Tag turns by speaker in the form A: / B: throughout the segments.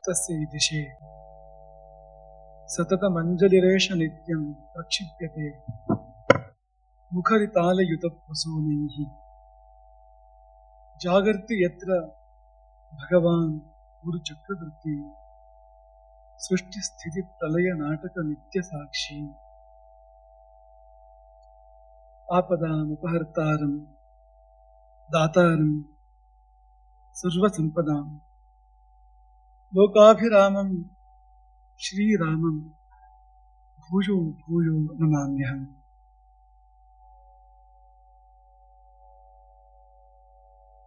A: ತಸ್ಯೈ ದಿಶೆ ಸತತಮಂಜಲಿರೇಷ ನಿತ್ಯಂ ಪ್ರಕ್ಷಿಪ್ಯತೆ ಮುಖರಿತಾಲಯುತಪ್ರಸೂನೈಃ ಜಾಗರ್ತಿ ಯತ್ರ ಭಗವಾನ್ ಗುರುಚಕ್ರವರ್ತಿ ಸೃಷ್ಟಿ ಸ್ಥಿತಿ ಪ್ರಲಯ ನಾಟಕ ನಿತ್ಯ ಸಾಕ್ಷಿ ಆಪದಾಮಪಹರ್ತಾರಂ ದಾತಾರಂ ಸರ್ವಸಂಪದಾಂ ಲೋಕಾಭಿರಾಮಂ ಶ್ರೀರಾಮಂ ಭೂಯೋ ಭೂಯೋ ನಮಾಮ್ಯಹಂ.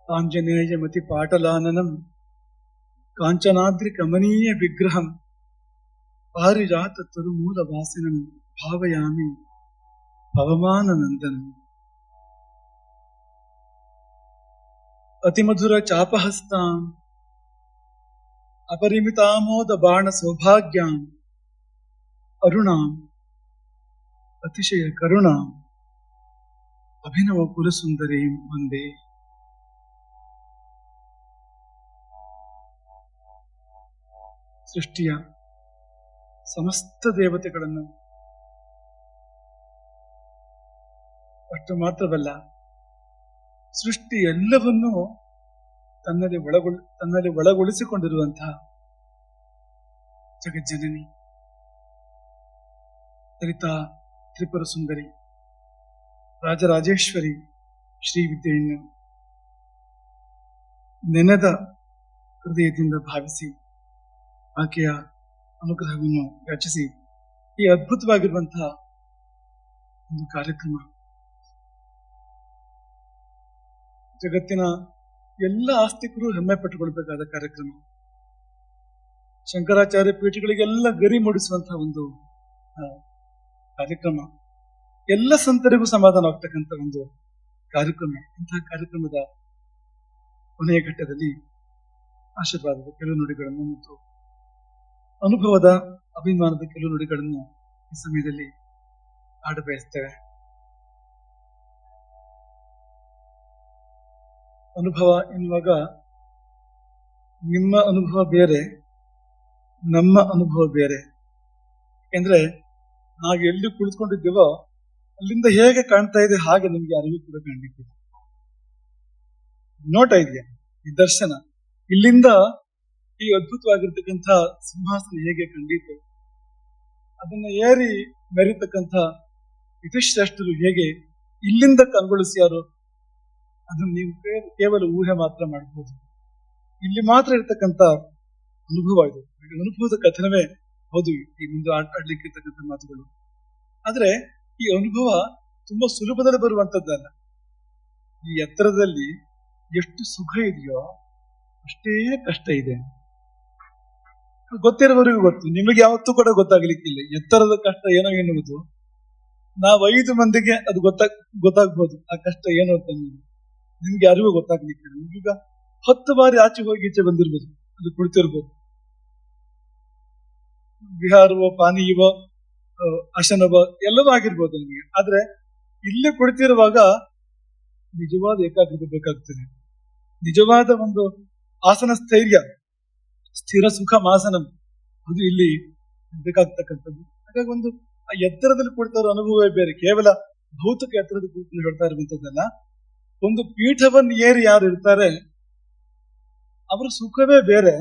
A: ಆಂಜನೇಯಮತಿ ಪಾಟಲಾನನಂ ಕಾಂಚನಾದ್ರಿ ಕಮನೀಯ ವಿಗ್ರಹಂ ಪಾರಿಜಾತ ತರುಮೂಲ ವಾಸಿನಂ ಭಾವಯಾಮಿ ಪವಮಾನನಂದನಂ. ಅತಿಮಧುರ ಚಾಪಹಸ್ತಾಂ ಅಪರಿಮಿತಾಮೋದ ಬಾಣ ಸೌಭಾಗ್ಯಾಂ ಅರುಣಾಂ ಅತಿಶಯ ಕರುಣಾಂ ಅಭಿನವ ಕುಲಸುಂದರೀಂ ವಂದೇ. ಸೃಷ್ಟಿಯ ಸಮಸ್ತ ದೇವತೆಗಳನ್ನು ಅಷ್ಟು ಮಾತ್ರವಲ್ಲ, ಸೃಷ್ಟಿ ಎಲ್ಲವನ್ನೂ ತನ್ನಲ್ಲಿ ಒಳಗೊಳಿಸಿಕೊಂಡಿರುವಂತಹ ಜಗಜ್ಜನನಿ ಲಲಿತಾ ತ್ರಿಪುರ ಸುಂದರಿ ರಾಜರಾಜೇಶ್ವರಿ ಶ್ರೀವಿದ್ಯೆಯನ್ನು ನೆನೆದ ಹೃದಯದಿಂದ ಭಾವಿಸಿ ಆಕೆಯ ಅನುಗ್ರಹವನ್ನು ಯಾಚಿಸಿ ಈ ಅದ್ಭುತವಾಗಿರುವಂತಹ ಒಂದು ಕಾರ್ಯಕ್ರಮ ಜಗತ್ತಿನ ಎಲ್ಲ ಆಸ್ತಿಕರು ಹೆಮ್ಮೆ ಪಟ್ಟುಕೊಳ್ಬೇಕಾದ ಕಾರ್ಯಕ್ರಮ, ಶಂಕರಾಚಾರ್ಯ ಪೀಠಗಳಿಗೆಲ್ಲ ಗರಿ ಮೂಡಿಸುವಂತಹ ಒಂದು ಕಾರ್ಯಕ್ರಮ, ಎಲ್ಲ ಸಂತರಿಗೂ ಸಮಾಧಾನ ಆಗ್ತಕ್ಕಂಥ ಒಂದು ಕಾರ್ಯಕ್ರಮ. ಇಂತಹ ಕಾರ್ಯಕ್ರಮದ ಕೊನೆಯ ಘಟ್ಟದಲ್ಲಿ ಆಶೀರ್ವಾದದ ಕೆಲವು ನುಡಿಗಳನ್ನು ಮತ್ತು ಅನುಭವದ ಅಭಿಮಾನದ ಕೆಲವು ನುಡಿಗಳನ್ನು ಈ ಸಮಯದಲ್ಲಿ ಆಡಬಯಸ್ತೇವೆ. ಅನುಭವ ಎನ್ನುವಾಗ ನಿಮ್ಮ ಅನುಭವ ಬೇರೆ, ನಮ್ಮ ಅನುಭವ ಬೇರೆ. ಯಾಕೆಂದ್ರೆ ನಾವು ಎಲ್ಲಿ ಕುಳಿತುಕೊಂಡಿದ್ದೇವೋ ಅಲ್ಲಿಂದ ಹೇಗೆ ಕಾಣ್ತಾ ಇದೆ ಹಾಗೆ ನಿಮ್ಗೆ ಅರಿವು ಕೂಡ ಕಾಣಲಿಕ್ಕೆ ನೋಟ ಇದೆಯಾ, ಈ ದರ್ಶನ. ಇಲ್ಲಿಂದ ಈ ಅದ್ಭುತವಾಗಿರ್ತಕ್ಕಂಥ ಸಿಂಹಾಸನ ಹೇಗೆ ಕಂಡಿತು, ಅದನ್ನ ಏರಿ ಮೆರಿತಕ್ಕಂಥ ಯತಿಶ್ರೇಷ್ಠರು ಹೇಗೆ ಇಲ್ಲಿಂದ ಕಣ್ಗೊಳಿಸ್ಯಾರೋ ಅದನ್ನು ನೀವು ಕೇವಲ ಊಹೆ ಮಾತ್ರ ಮಾಡಬಹುದು. ಇಲ್ಲಿ ಮಾತ್ರ ಇರ್ತಕ್ಕಂಥ ಅನುಭವ ಇದು. ಅನುಭವದ ಕಥನವೇ ಹೌದು ಈ ಮುಂದೆ ಆಡ್ಲಿಕ್ಕೆ ಇರ್ತಕ್ಕಂಥ ಮಾತುಗಳು. ಆದ್ರೆ ಈ ಅನುಭವ ತುಂಬಾ ಸುಲಭದಲ್ಲಿ ಬರುವಂತದ್ದಲ್ಲ. ಈ ಎತ್ತರದಲ್ಲಿ ಎಷ್ಟು ಸುಖ ಇದೆಯೋ ಅಷ್ಟೇ ಕಷ್ಟ ಇದೆ. ಗೊತ್ತಿರೋವರೆಗೂ ಗೊತ್ತು, ನಿಮಗೆ ಯಾವತ್ತೂ ಕೂಡ ಗೊತ್ತಾಗ್ಲಿಕ್ಕಿಲ್ಲ ಎತ್ತರದ ಕಷ್ಟ ಏನೋ ಎನ್ನುವುದು. ನಾವು 5 ಮಂದಿಗೆ ಅದು ಗೊತ್ತಾಗ್ಬೋದು ಆ ಕಷ್ಟ ಏನು ಅಂತ. ನಿಮ್ಗೆ ಯಾರಿಗೂ ಗೊತ್ತಾಗ್ಲಿಕ್ಕಿಲ್ಲ. ನಿಮ್ಗೀಗ 10 ಬಾರಿ ಆಚೆ ಹೋಗಿ ಈಚೆ ಬಂದಿರ್ಬೋದು, ಅದು ಕುಳಿತಿರ್ಬೋದು, ವಿಹಾರವೋ ಪಾನೀಯವೋ ಅಶನವೋ ಎಲ್ಲವೂ ಆಗಿರ್ಬೋದು ನಿಮಗೆ. ಆದ್ರೆ ಇಲ್ಲಿ ಕುಳಿತಿರುವಾಗ ನಿಜವಾದ ಏಕಾಗ್ರತೆ ಬೇಕಾಗ್ತದೆ, ನಿಜವಾದ ಒಂದು ಆಸನ ಸ್ಥೈರ್ಯ, ಸ್ಥಿರ ಸುಖ ಮಾಸನಂ ಅದು ಇಲ್ಲಿ ಬೇಕಾಗ್ತಕ್ಕಂಥದ್ದು. ಹಾಗಾಗಿ ಒಂದು ಆ ಎತ್ತರದಲ್ಲಿ ಕುಳಿತ ಅನುಭವವೇ ಬೇರೆ. ಕೇವಲ ಭೌತಿಕ ಎತ್ತರದ ಕುರಿತು ಹೇಳ್ತಾ ಇರುವಂತದ್ದಲ್ಲ. ಒಂದು ಪೀಠವನ್ನು ಏರಿ ಯಾರು ಇರ್ತಾರೆ ಅವರ ಸುಖವೇ ಬೇರೆ,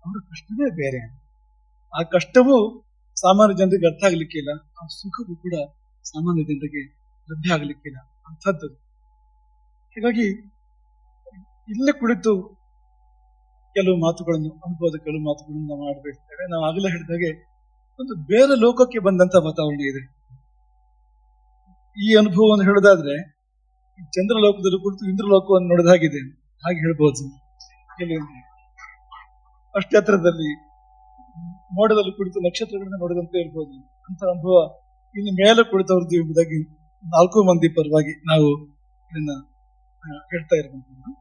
A: ಅವರ ಕಷ್ಟವೇ ಬೇರೆ. ಆ ಕಷ್ಟವೂ ಸಾಮಾನ್ಯ ಜನರಿಗೆ ಅರ್ಥ ಆಗ್ಲಿಕ್ಕಿಲ್ಲ, ಆ ಸುಖವೂ ಕೂಡ ಸಾಮಾನ್ಯ ಜನರಿಗೆ ಲಭ್ಯ ಆಗ್ಲಿಕ್ಕಿಲ್ಲ ಅಂಥದ್ದು. ಹೀಗಾಗಿ ಇಲ್ಲೇ ಕುಳಿತು ಕೆಲವು ಮಾತುಗಳನ್ನು, ಅನುಭವದ ಕೆಲವು ಮಾತುಗಳನ್ನು ನಾವು ಆಡಬೇಕಿದ್ದೇವೆ. ನಾವು ಆಗಲೇ ಹೇಳಿದಾಗೆ ಒಂದು ಬೇರೆ ಲೋಕಕ್ಕೆ ಬಂದಂತ ವಾತಾವರಣ ಇದೆ. ಈ ಅನುಭವವನ್ನು ಹೇಳೋದಾದ್ರೆ ಚಂದ್ರಲೋಕದಲ್ಲಿ ಕುರಿತು ಇಂದ್ರಲೋಕವನ್ನು ನೋಡಿದ ಹಾಗಿದೆ, ಹಾಗೆ ಹೇಳ್ಬೋದು. ಅಷ್ಟು ಎತ್ತರದಲ್ಲಿ ಮೋಡದಲ್ಲಿ ಕುಳಿತು ನಕ್ಷತ್ರಗಳನ್ನ ನೋಡಿದಂತೆ ಇರ್ಬೋದು. ಅಂತ ಅನುಭವ ಇನ್ನು ಮೇಲೆ ಕುಳಿತವ್ರದ್ದು ಎಂಬುದಾಗಿ 4 ಮಂದಿ ಪರವಾಗಿ ನಾವು ಇದನ್ನ ಹೇಳ್ತಾ ಇರುವಂತದ್ದು.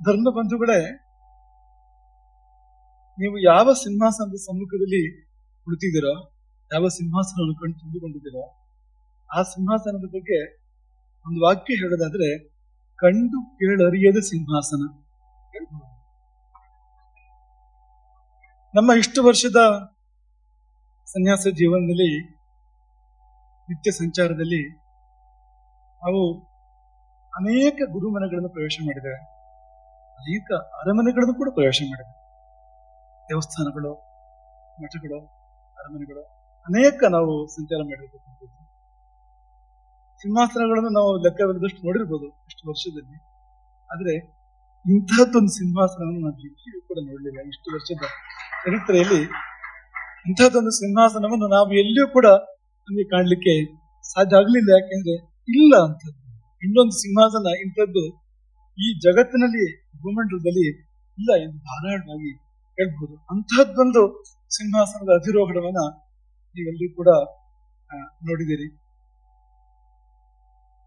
A: ಧರ್ಮ ಬಂಧುಗಳೇ, ನೀವು ಯಾವ ಸಿಂಹಾಸನದ ಸಮ್ಮುಖದಲ್ಲಿ ಕುಳಿತಿದ್ದೀರೋ, ಯಾವ ಸಿಂಹಾಸನವನ್ನು ತುಂಬಿಕೊಂಡಿದ್ದೀರೋ ಆ ಸಿಂಹಾಸನದ ಬಗ್ಗೆ ಒಂದು ವಾಕ್ಯ ಹೇಳೋದಾದ್ರೆ ಕಂಡು ಕೇಳರಿಯದ ಸಿಂಹಾಸನ. ನಮ್ಮ ಇಷ್ಟು ವರ್ಷದ ಸನ್ಯಾಸ ಜೀವನದಲ್ಲಿ, ನಿತ್ಯ ಸಂಚಾರದಲ್ಲಿ ನಾವು ಅನೇಕ ಗುರುಮನೆಗಳನ್ನು ಪ್ರವೇಶ ಮಾಡಿದ್ದೇವೆ, ಅನೇಕ ಅರಮನೆಗಳನ್ನು ಕೂಡ ಪ್ರವೇಶ ಮಾಡಿದ್ದೇವೆ. ದೇವಸ್ಥಾನಗಳು, ಮಠಗಳು, ಅರಮನೆಗಳು ಅನೇಕ ನಾವು ಸಂಚಾರ ಮಾಡಿರ್ತಕ್ಕಂಥದ್ದು. ಸಿಂಹಾಸನಗಳನ್ನು ನಾವು ಲೆಕ್ಕವಿಲ್ಲದಷ್ಟು ನೋಡಿರ್ಬೋದು ಇಷ್ಟು ವರ್ಷದಲ್ಲಿ. ಆದ್ರೆ ಇಂತಹದ್ದೊಂದು ಸಿಂಹಾಸನವನ್ನು ನಾವು ಎಲ್ಲಿಯೂ ಕೂಡ ನೋಡಲಿಲ್ಲ. ಇಷ್ಟು ವರ್ಷದ ಚರಿತ್ರೆಯಲ್ಲಿ ಇಂತಹದ್ದೊಂದು ಸಿಂಹಾಸನವನ್ನು ನಾವು ಎಲ್ಲಿಯೂ ಕೂಡ ನಮಗೆ ಕಾಣ್ಲಿಕ್ಕೆ ಸಾಧ್ಯ ಆಗ್ಲಿಲ್ಲ. ಯಾಕೆಂದ್ರೆ ಇಲ್ಲ ಅಂತದ್ದು ಇನ್ನೊಂದು ಸಿಂಹಾಸನ ಇಂಥದ್ದು ಈ ಜಗತ್ತಿನಲ್ಲಿ, ಭೂಮಂಡಲದಲ್ಲಿ ಇಲ್ಲ ಎಂದು ಧಾರಾಳವಾಗಿ ಹೇಳ್ಬಹುದು. ಅಂತಹದ್ದೊಂದು ಸಿಂಹಾಸನದ ಅಧಿರೋಹಣವನ್ನ ನೀವೆಲ್ಲರೂ ಕೂಡ ನೋಡಿದಿರಿ.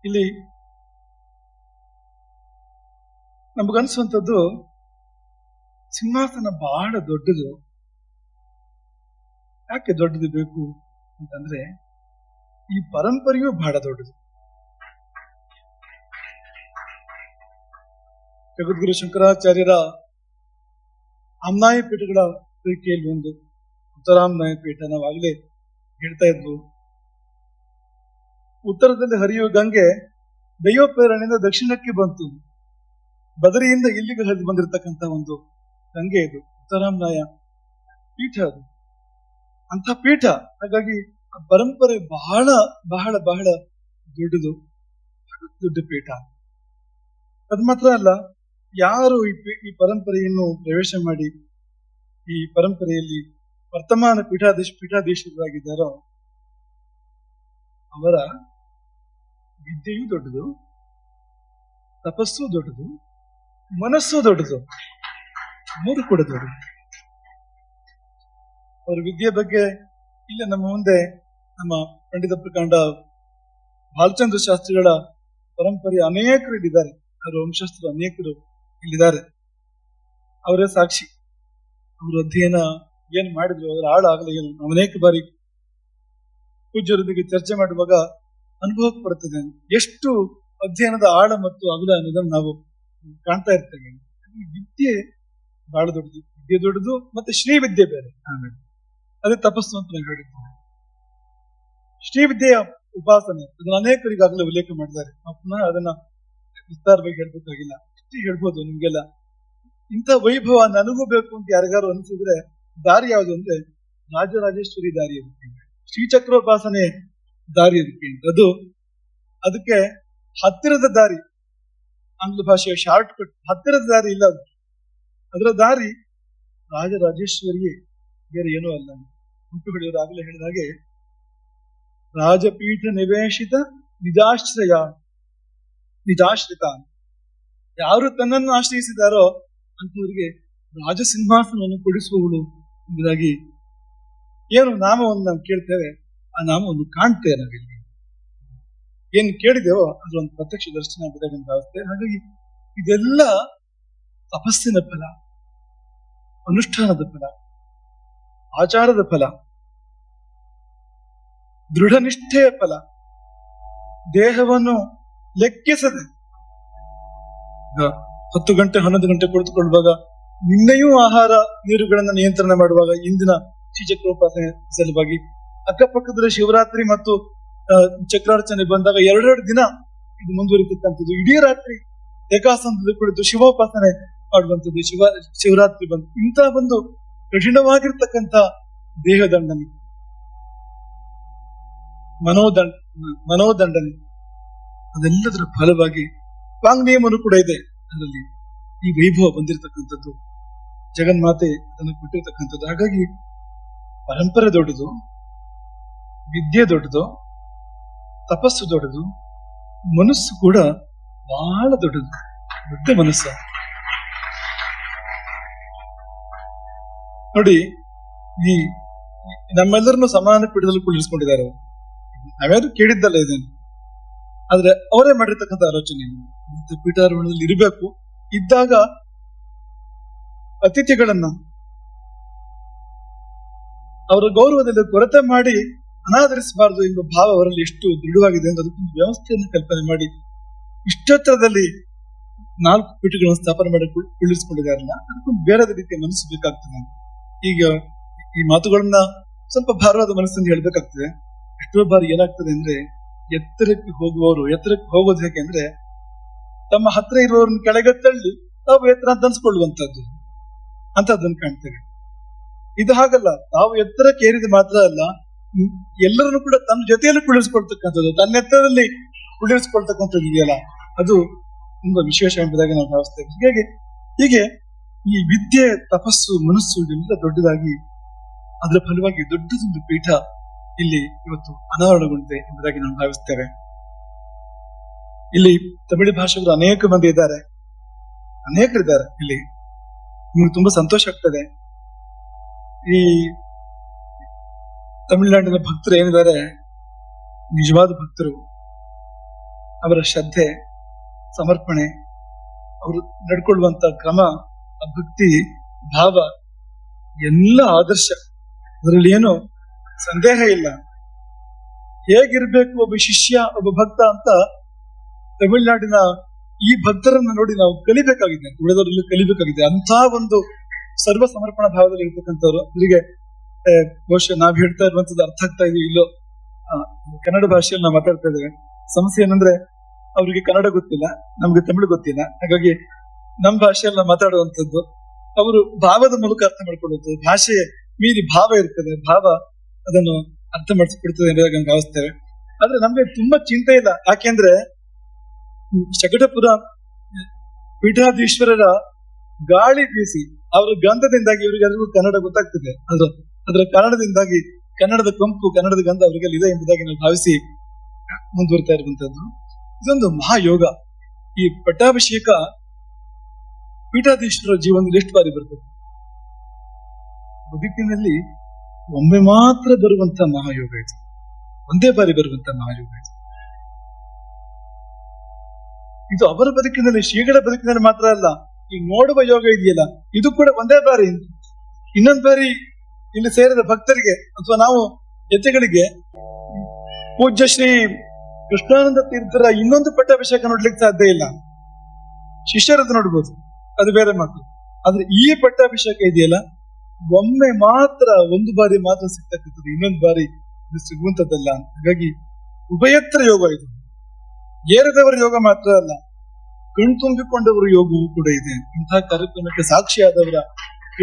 A: ಇಲ್ಲಿ ನಮಗನ್ಸುವಂಥದ್ದು ಸಿಂಹಾಸನ ಬಹಳ ದೊಡ್ಡದು. ಯಾಕೆ ದೊಡ್ಡದು ಬೇಕು ಅಂತಂದ್ರೆ ಈ ಪರಂಪರೆಯೂ ಬಹಳ ದೊಡ್ಡದು. ಜಗದ್ಗುರು ಶಂಕರಾಚಾರ್ಯರ ಆಮ್ನಾಯ ಪೀಠಗಳ ಪೈಕಿಯಲ್ಲಿ ಒಂದು ಉತ್ತರಾಮ್ನಾಯ ಪೀಠ. ನಾವಾಗಲೇ ಹೇಳ್ತಾ ಇದ್ವು, ಉತ್ತರದಲ್ಲಿ ಹರಿಯುವ ಗಂಗೆ ದೈವಪ್ರೇರಣೆಯಿಂದ ದಕ್ಷಿಣಕ್ಕೆ ಬಂತು. ಬದರಿಯಿಂದ ಇಲ್ಲಿಗೆ ಹರಿದು ಬಂದಿರತಕ್ಕಂಥ ಒಂದು ಗಂಗೆ ಇದು ಉತ್ತರಾಮ್ನಾಯ ಪೀಠ. ಅದು ಅಂತ ಪೀಠ. ಹಾಗಾಗಿ ಆ ಪರಂಪರೆ ಬಹಳ ಬಹಳ ಬಹಳ ದೊಡ್ಡದು, ದೊಡ್ಡ ಪೀಠ. ಅದು ಮಾತ್ರ ಅಲ್ಲ, ಯಾರು ಈ ಪರಂಪರೆಯನ್ನು ಪ್ರವೇಶ ಮಾಡಿ ಈ ಪರಂಪರೆಯಲ್ಲಿ ವರ್ತಮಾನ ಪೀಠಾಧೀಶರಾಗಿದ್ದಾರೋ ಅವರ ವಿದ್ಯೆಯೂ ದೊಡ್ಡದು, ತಪಸ್ಸು ದೊಡ್ಡದು, ಮನಸ್ಸು ದೊಡ್ಡದು, ಮೂರು ಕೂಡ ದೊಡ್ಡದು. ಅವರ ವಿದ್ಯೆ ಬಗ್ಗೆ ಇಲ್ಲ ನಮ್ಮ ಮುಂದೆ ನಮ್ಮ ಪಂಡಿತ ಪ್ರಕಾಂಡ ಬಾಲಚಂದ್ರ ಶಾಸ್ತ್ರಿಗಳ ಪರಂಪರೆ ಅನೇಕರು ಇಲ್ಲಿದ್ದಾರೆ, ಅವರ ವಂಶಸ್ಥರು ಅನೇಕರು ಇಲ್ಲಿದ್ದಾರೆ. ಅವರೇ ಸಾಕ್ಷಿ. ಅವರು ಅಧ್ಯಯನ ಏನ್ ಮಾಡಿದ್ರು, ಅವರ ಆಳ ಆಗಲಿ ಏನು ಅನೇಕ ಬಾರಿ ಪೂಜ್ಯರೊಂದಿಗೆ ಚರ್ಚೆ ಮಾಡುವಾಗ ಅನುಭವಕ್ಕೆ ಬರುತ್ತದೆ ಎಷ್ಟು ಅಧ್ಯಯನದ ಆಳ ಮತ್ತು ಅಗಲ ಅನ್ನೋದನ್ನು ನಾವು ಕಾಣ್ತಾ ಇರ್ತೇವೆ. ವಿದ್ಯೆ ಬಹಳ ದೊಡ್ಡದು, ವಿದ್ಯೆ ದೊಡ್ಡದು, ಮತ್ತೆ ಶ್ರೀ ವಿದ್ಯೆ ಬೇರೆ. ಆಮೇಲೆ ಅದೇ ತಪಸ್ಸು ಅಂತ ನಾವು ಹೇಳಿದ್ದೇವೆ. ಶ್ರೀವಿದ್ಯೆಯ ಉಪಾಸನೆ ಅದನ್ನ ಅನೇಕರಿಗಾಗಲೇ ಉಲ್ಲೇಖ ಮಾಡಿದ್ದಾರೆ. ನಾವು ಪುನಃ ಅದನ್ನ ವಿಸ್ತಾರವಾಗಿ ಹೇಳ್ಬೇಕಾಗಿಲ್ಲ, ಇಷ್ಟೇ ಹೇಳ್ಬೋದು ನಿಮ್ಗೆಲ್ಲ. ಇಂಥ ವೈಭವ ನನಗೂ ಬೇಕು ಅಂತ ಯಾರಿಗಾರು ಅನಿಸಿದ್ರೆ ದಾರಿ ಯಾವುದು ಅಂದ್ರೆ ರಾಜರಾಜೇಶ್ವರಿ ದಾರಿ ಅದಕ್ಕೆ, ಶ್ರೀಚಕ್ರೋಪಾಸನೆ ದಾರಿ ಅದಕ್ಕೆ. ಅದಕ್ಕೆ ಹತ್ತಿರದ ದಾರಿ, ಆಂಗ್ಲ ಭಾಷೆಯ ಶಾರ್ಟ್ ಕಟ್, ಹತ್ತಿರದ ದಾರಿ ಇಲ್ಲ ಅದು. ಅದರ ದಾರಿ ರಾಜರಾಜೇಶ್ವರಿಯೇ, ಬೇರೆ ಏನೂ ಅಲ್ಲ. ಹುಟ್ಟುಗಳಿಯವರು ಆಗಲೇ ಹೇಳಿದ ಹಾಗೆ ರಾಜಪೀಠ ನಿವೇಶಿತ ನಿಜಾಶ್ರಿತ. ಯಾರು ತನ್ನನ್ನು ಆಶ್ರಯಿಸಿದಾರೋ ಅಂತವರಿಗೆ ರಾಜಸಿಂಹಾಸನವನ್ನು ಕೊಡಿಸುವವಳು ಎಂಬುದಾಗಿ ಏನು ನಾಮವನ್ನು ನಾವು ಕೇಳ್ತೇವೆ, ಆ ನಾಮವನ್ನು ಕಾಣ್ತೇವೆ ನಾವಿಲ್ಲಿ. ಏನು ಕೇಳಿದೆವೋ ಅದ್ರ ಒಂದು ಪ್ರತ್ಯಕ್ಷ ದರ್ಶನ ಆಗಿದೆ ಭಾವಿಸ್ತೇವೆ. ಹಾಗಾಗಿ ಇದೆಲ್ಲ ತಪಸ್ಸಿನ ಫಲ, ಅನುಷ್ಠಾನದ ಫಲ, ಆಚಾರದ ಫಲ, ದೃಢ ನಿಷ್ಠೆಯ ಫಲ. ದೇಹವನ್ನು ಲೆಕ್ಕಿಸದೆ 10 ಗಂಟೆ 11 ಗಂಟೆ ಕುಳಿತುಕೊಳ್ಳುವಾಗ ನಿನ್ನೆಯೂ ಆಹಾರ ನೀರುಗಳನ್ನು ನಿಯಂತ್ರಣ ಮಾಡುವಾಗ ಇಂದಿನ ಶ್ರೀಚಕ್ರೋಪಾಸನೆ ಸಲುವಾಗಿ ಅಕ್ಕಪಕ್ಕದಲ್ಲಿ ಶಿವರಾತ್ರಿ ಮತ್ತು ಚಕ್ರಾರ್ಚನೆ ಬಂದಾಗ 2 ದಿನ ಇದು ಮುಂದುವರಿತಕ್ಕಂಥದ್ದು. ಇಡೀ ರಾತ್ರಿ ಏಕಾಸನದಲ್ಲಿ ಕುಳಿತು ಶಿವೋಪಾಸನೆ ಮಾಡುವಂಥದ್ದು, ಶಿವರಾತ್ರಿ ಬಂದು ಇಂತಹ ಒಂದು ಕಠಿಣವಾಗಿರ್ತಕ್ಕಂಥ ದೇಹದಂಡನೆ, ಮನೋದಂಡನೆ, ಅದೆಲ್ಲದರ ಫಲವಾಗಿ ವಾಂಗ್ನಿಯಮನು ಕೂಡ ಇದೆ. ಅದರಲ್ಲಿ ಈ ವೈಭವ ಬಂದಿರತಕ್ಕಂಥದ್ದು, ಜಗನ್ಮಾತೆ ಅದನ್ನು ಕೊಟ್ಟಿರ್ತಕ್ಕಂಥದ್ದು. ಹಾಗಾಗಿ ಪರಂಪರೆ ದೊಡ್ಡದು, ವಿದ್ಯೆ ದೊಡ್ಡದು, ತಪಸ್ಸು ದೊಡ್ಡದು, ಮನಸ್ಸು ಕೂಡ ಬಹಳ ದೊಡ್ಡದು, ದೊಡ್ಡ ಮನಸ್ಸು. ನೋಡಿ, ಈ ನಮ್ಮೆಲ್ಲರನ್ನು ಸಮಾನ ಪೀಠದಲ್ಲಿ ಕುಳ್ಳಿರಿಸಿಕೊಂಡಿದ್ದಾರೆ. ನಾವ್ಯಾರು ಕೇಳಿದ್ದಲ್ಲ ಇದನ್ನು, ಆದ್ರೆ ಅವರೇ ಮಾಡಿರ್ತಕ್ಕಂಥ ಆಲೋಚನೆ. ಪೀಠಾರೋಹಣದಲ್ಲಿ ಇರಬೇಕು, ಇದ್ದಾಗ ಅತಿಥಿಗಳನ್ನ ಅವರ ಗೌರವದಲ್ಲಿ ಕೊರತೆ ಮಾಡಿ ಅನಾದರಿಸಬಾರದು ಎಂಬ ಭಾವ ಅವರಲ್ಲಿ ಎಷ್ಟು ದೃಢವಾಗಿದೆ ಅಂತ ಅದಕ್ಕೊಂದು ವ್ಯವಸ್ಥೆಯನ್ನು ಕಲ್ಪನೆ ಮಾಡಿ ಇಷ್ಟೊತ್ತರದಲ್ಲಿ 4 ಪೀಠಗಳನ್ನು ಸ್ಥಾಪನೆ ಮಾಡಿ ಕುಳ್ಳಿರಿಸಿಕೊಂಡಿದ್ದಾರಲ್ಲ, ಅದಕ್ಕೊಂದು ಬೇರೆ ರೀತಿಯ ಮನಸ್ಸು ಬೇಕಾಗ್ತದೆ. ಈಗ ಈ ಮಾತುಗಳನ್ನ ಸ್ವಲ್ಪ ಭಾರವಾದ ಮನಸ್ಸಿಂದ ಹೇಳ್ಬೇಕಾಗ್ತದೆ. ಎಷ್ಟೋ ಬಾರಿ ಏನಾಗ್ತದೆ ಅಂದ್ರೆ, ಎತ್ತರಕ್ಕೆ ಹೋಗೋದು ಹೇಗೆ ಅಂದ್ರೆ, ತಮ್ಮ ಹತ್ರ ಇರೋರನ್ನ ಕೆಳಗೆ ತಳ್ಳಿ ತಾವು ಎತ್ತರ ಅಂತ ಅನ್ಸ್ಕೊಳ್ಳುವಂತದ್ದು ಅಂತದನ್ನು ಕಾಣ್ತೇವೆ. ಇದು ಹಾಗಲ್ಲ. ತಾವು ಎತ್ತರಕ್ಕೆ ಏರಿದ ಮಾತ್ರ ಅಲ್ಲ, ಎಲ್ಲರನ್ನು ಕೂಡ ತನ್ನ ಜೊತೆಯಲ್ಲಿ ಕುಳಿಸ್ಕೊಳ್ತಕ್ಕಂಥದ್ದು, ತನ್ನ ಎತ್ತರದಲ್ಲಿ ಕುಳಿಸ್ಕೊಳ್ತಕ್ಕಂಥದ್ದು ಇದೆಯಲ್ಲ, ಅದು ತುಂಬಾ ವಿಶೇಷ ಎಂಬುದಾಗಿ ನಾವು ಭಾವಿಸ್ತೇವೆ. ಹೀಗೆ ಈ ವಿದ್ಯೆ, ತಪಸ್ಸು, ಮನಸ್ಸು ಎಲ್ಲ ದೊಡ್ಡದಾಗಿ ಅದರ ಫಲವಾಗಿ ದೊಡ್ಡದೊಂದು ಪೀಠ ಇಲ್ಲಿ ಇವತ್ತು ಅನಾವರಣಗೊಂಡಿದೆ ಎಂಬುದಾಗಿ ನಾವು ಭಾವಿಸ್ತೇವೆ. ಇಲ್ಲಿ ತಮಿಳು ಭಾಷೆಯವರು ಅನೇಕ ಮಂದಿ ಇದ್ದಾರೆ, ಅನೇಕರಿದ್ದಾರೆ. ಇಲ್ಲಿ ನಿಮ್ಗೆ ತುಂಬಾ ಸಂತೋಷ ಆಗ್ತದೆ. ಈ ತಮಿಳುನಾಡಿನ ಭಕ್ತರು ಏನಿದ್ದಾರೆ, ನಿಜವಾದ ಭಕ್ತರು, ಅವರ ಶ್ರದ್ಧೆ, ಸಮರ್ಪಣೆ, ಅವರು ನಡ್ಕೊಳ್ಳುವಂತ ಕ್ರಮ, ಭಕ್ತಿ ಭಾವ ಎಲ್ಲ ಆದರ್ಶ. ಅದರಲ್ಲಿ ಏನು ಸಂದೇಹ ಇಲ್ಲ. ಹೇಗಿರ್ಬೇಕು ಒಬ್ಬ ಶಿಷ್ಯ, ಒಬ್ಬ ಭಕ್ತ ಅಂತ ತಮಿಳುನಾಡಿನ ಈ ಭಕ್ತರನ್ನ ನೋಡಿ ನಾವು ಕಲಿಬೇಕಾಗಿದೆ, ಉಳಿದವರಲ್ಲಿ ಕಲಿಬೇಕಾಗಿದೆ. ಅಂತ ಒಂದು ಸರ್ವ ಸಮರ್ಪಣಾ ಭಾವದಲ್ಲಿ ಇರ್ತಕ್ಕಂಥವ್ರು. ಅವರಿಗೆ ಬಹುಶಃ ನಾವ್ ಹೇಳ್ತಾ ಇರುವಂತದ್ದು ಅರ್ಥ ಆಗ್ತಾ ಇದೆಯೋ ಇಲ್ಲೋ, ಕನ್ನಡ ಭಾಷೆಯಲ್ಲಿ ನಾವು ಮಾತಾಡ್ತಾ ಇದ್ದೇವೆ. ಸಮಸ್ಯೆ ಏನಂದ್ರೆ, ಅವ್ರಿಗೆ ಕನ್ನಡ ಗೊತ್ತಿಲ್ಲ, ನಮ್ಗೆ ತಮಿಳು ಗೊತ್ತಿಲ್ಲ. ಹಾಗಾಗಿ ನಮ್ಮ ಭಾಷೆಯಲ್ಲಿ ನಾವು ಮಾತಾಡುವಂಥದ್ದು ಅವರು ಭಾವದ ಮೂಲಕ ಅರ್ಥ ಮಾಡ್ಕೊಳ್ಳುವಂಥದ್ದು. ಭಾಷೆ ಮೀರಿ ಭಾವ ಇರ್ತದೆ, ಭಾವ ಅದನ್ನು ಅರ್ಥ ಮಾಡಿಸ್ಕೊಡ್ತದೆ ಎಂಬುದಾಗಿ ನಾವು ಭಾವಿಸ್ತೇವೆ. ಆದ್ರೆ ನಮ್ಗೆ ತುಂಬಾ ಚಿಂತೆ ಇಲ್ಲ. ಯಾಕೆಂದ್ರೆ ಶಕಟಪುರ ಪೀಠಾಧೀಶ್ವರರ ಗಾಳಿ ಬೀಸಿ ಅವರ ಗಂಧದಿಂದಾಗಿ ಇವರಿಗೆಲ್ಲರಿಗೂ ಕನ್ನಡ ಗೊತ್ತಾಗ್ತದೆ. ಅದರ ಕಾರಣದಿಂದಾಗಿ ಕನ್ನಡದ ಕಂಪು, ಕನ್ನಡದ ಗಂಧ ಅವರಿಗೆಲ್ಲ ಇದೆ ಎಂಬುದಾಗಿ ನಾವು ಭಾವಿಸಿ ಮುಂದುವರಿತಾ ಇರುವಂತದ್ದು. ಇದೊಂದು ಮಹಾಯೋಗ. ಈ ಪಟ್ಟಾಭಿಷೇಕ ಪೀಠಾಧೀಶ್ವರ ಜೀವನದಲ್ಲಿ ಎಷ್ಟು ಬಾರಿ ಬರ್ತದೆ? ಬದುಕಿನಲ್ಲಿ ಒಮ್ಮೆ ಮಾತ್ರ ಬರುವಂತ ಮಹಾಯೋಗ ಇದು, ಒಂದೇ ಬಾರಿ ಬರುವಂತ ಮಹಾಯೋಗ ಇದು. ಇದು ಅವರ ಬದುಕಿನಲ್ಲಿ, ಶ್ರೀಗಳ ಬದುಕಿನಲ್ಲಿ ಮಾತ್ರ ಅಲ್ಲ, ಈ ನೋಡುವ ಯೋಗ ಇದೆಯಲ್ಲ, ಇದು ಕೂಡ ಒಂದೇ ಬಾರಿ. ಇನ್ನೊಂದು ಬಾರಿ ಇಲ್ಲಿ ಸೇರಿದ ಭಕ್ತರಿಗೆ ಅಥವಾ ನಾವು ಯತಿಗಳಿಗೆ ಪೂಜ್ಯ ಶ್ರೀ ಕೃಷ್ಣಾನಂದ ತೀರ್ಥರ ಇನ್ನೊಂದು ಪಟ್ಟಾಭಿಷೇಕ ನೋಡ್ಲಿಕ್ಕೆ ಸಾಧ್ಯ ಇಲ್ಲ. ಶಿಷ್ಯರದ್ದು ನೋಡ್ಬೋದು, ಅದು ಬೇರೆ ಮಾತು. ಆದ್ರೆ ಈ ಪಟ್ಟಾಭಿಷೇಕ ಇದೆಯಲ್ಲ, ಒಮ್ಮೆ ಮಾತ್ರ, ಒಂದು ಬಾರಿ ಮಾತ್ರ ಸಿಗ್ತಕ್ಕಂಥದ್ದು, ಇನ್ನೊಂದು ಬಾರಿ ಇದು ಸಿಗುವಂತದ್ದಲ್ಲ. ಹಾಗಾಗಿ ಉಭಯತ್ರ ಯೋಗ ಇದು. ಏರದವರ ಯೋಗ ಮಾತ್ರ ಅಲ್ಲ, ಕಣ್ತುಂಬಿಕೊಂಡವರ ಯೋಗವೂ ಕೂಡ ಇದೆ. ಇಂತಹ ಕಾರ್ಯಕ್ರಮಕ್ಕೆ ಸಾಕ್ಷಿಯಾದವರ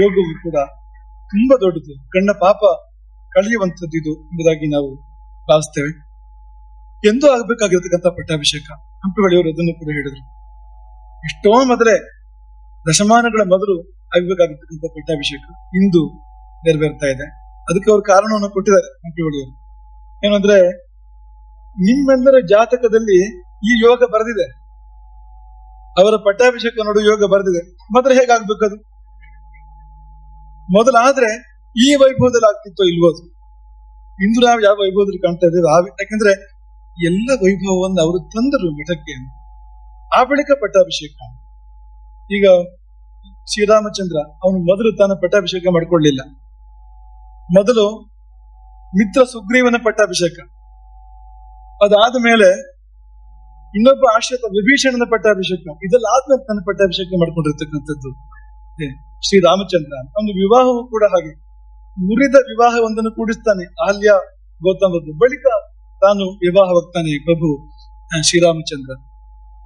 A: ಯೋಗವೂ ಕೂಡ ತುಂಬಾ ದೊಡ್ಡದು, ಕಣ್ಣ ಪಾಪ ಕಳೆಯುವಂಥದ್ದು ಇದು ಎಂಬುದಾಗಿ ನಾವು ಭಾವಿಸ್ತೇವೆ. ಎಂದೂ ಆಗ್ಬೇಕಾಗಿರ್ತಕ್ಕಂಥ ಪಟ್ಟಾಭಿಷೇಕ. ಹಂಪಿಗಳಿಯವರು ಅದನ್ನು ಕೂಡ ಹೇಳಿದ್ರು. ಎಷ್ಟೋ ಮೊದಲೇ, ದಶಮಾನಗಳ ಮೊದಲು ಆಗ್ಬೇಕಾಗಿರ್ತಕ್ಕಂಥ ಪಟ್ಟಾಭಿಷೇಕ ಇಂದು ನೆರವೇರ್ತಾ ಇದೆ. ಅದಕ್ಕೆ ಅವ್ರ ಕಾರಣವನ್ನು ಕೊಟ್ಟಿದ್ದಾರೆ ಹಂಪಿಗಳಿಯವರು. ಏನಂದ್ರೆ, ನಿಮ್ಮೆಲ್ಲರ ಜಾತಕದಲ್ಲಿ ಈ ಯೋಗ ಬರೆದಿದೆ, ಅವರ ಪಟ್ಟಾಭಿಷೇಕ ನೋಡು ಯೋಗ ಬರೆದಿದೆ. ಮೊದಲು ಹೇಗಾಗ್ಬೇಕದು? ಮೊದಲಾದ್ರೆ ಈ ವೈಭವದಲ್ಲಿ ಆಗ್ತಿತ್ತೋ ಇಲ್ವೋದು? ಇಂದು ನಾವು ಯಾವ ವೈಭವದಲ್ಲಿ ಕಾಣ್ತಾ ಇದ್ದೇವೆ ಯಾಕೆಂದ್ರೆ ಎಲ್ಲ ವೈಭವವನ್ನು ಅವರು ತಂದರು ಮಠಕ್ಕೆ. ಆ ಬಳಿಕ ಪಟ್ಟಾಭಿಷೇಕ. ಈಗ ಶ್ರೀರಾಮಚಂದ್ರ ಅವನು ಮೊದಲು ತಾನು ಪಟ್ಟಾಭಿಷೇಕ ಮಾಡ್ಕೊಳ್ಳಿಲ್ಲ. ಮೊದಲು ಮಿತ್ರ ಸುಗ್ರೀವನ ಪಟ್ಟಾಭಿಷೇಕ, ಅದಾದ ಮೇಲೆ ಇನ್ನೊಬ್ಬ ಆಶ್ರಿತ ವಿಭೀಷಣನ ಪಟ್ಟಾಭಿಷೇಕ, ಇದೆಲ್ಲ ಆದ್ಮೇಲೆ ತನ್ನ ಪಟ್ಟಾಭಿಷೇಕ ಮಾಡ್ಕೊಂಡಿರ್ತಕ್ಕಂಥದ್ದು ಶ್ರೀರಾಮಚಂದ್ರ. ಅವನ ವಿವಾಹವೂ ಕೂಡ ಹಾಗೆ, ಮುರಿದ ವಿವಾಹವೊಂದನ್ನು ಕೂಡಿಸ್ತಾನೆ ಅಹಲ್ಯ ಗೌತಮರದ್ದು, ಬಳಿಕ ತಾನು ವಿವಾಹವಾಗ್ತಾನೆ ಪ್ರಭು ಶ್ರೀರಾಮಚಂದ್ರ.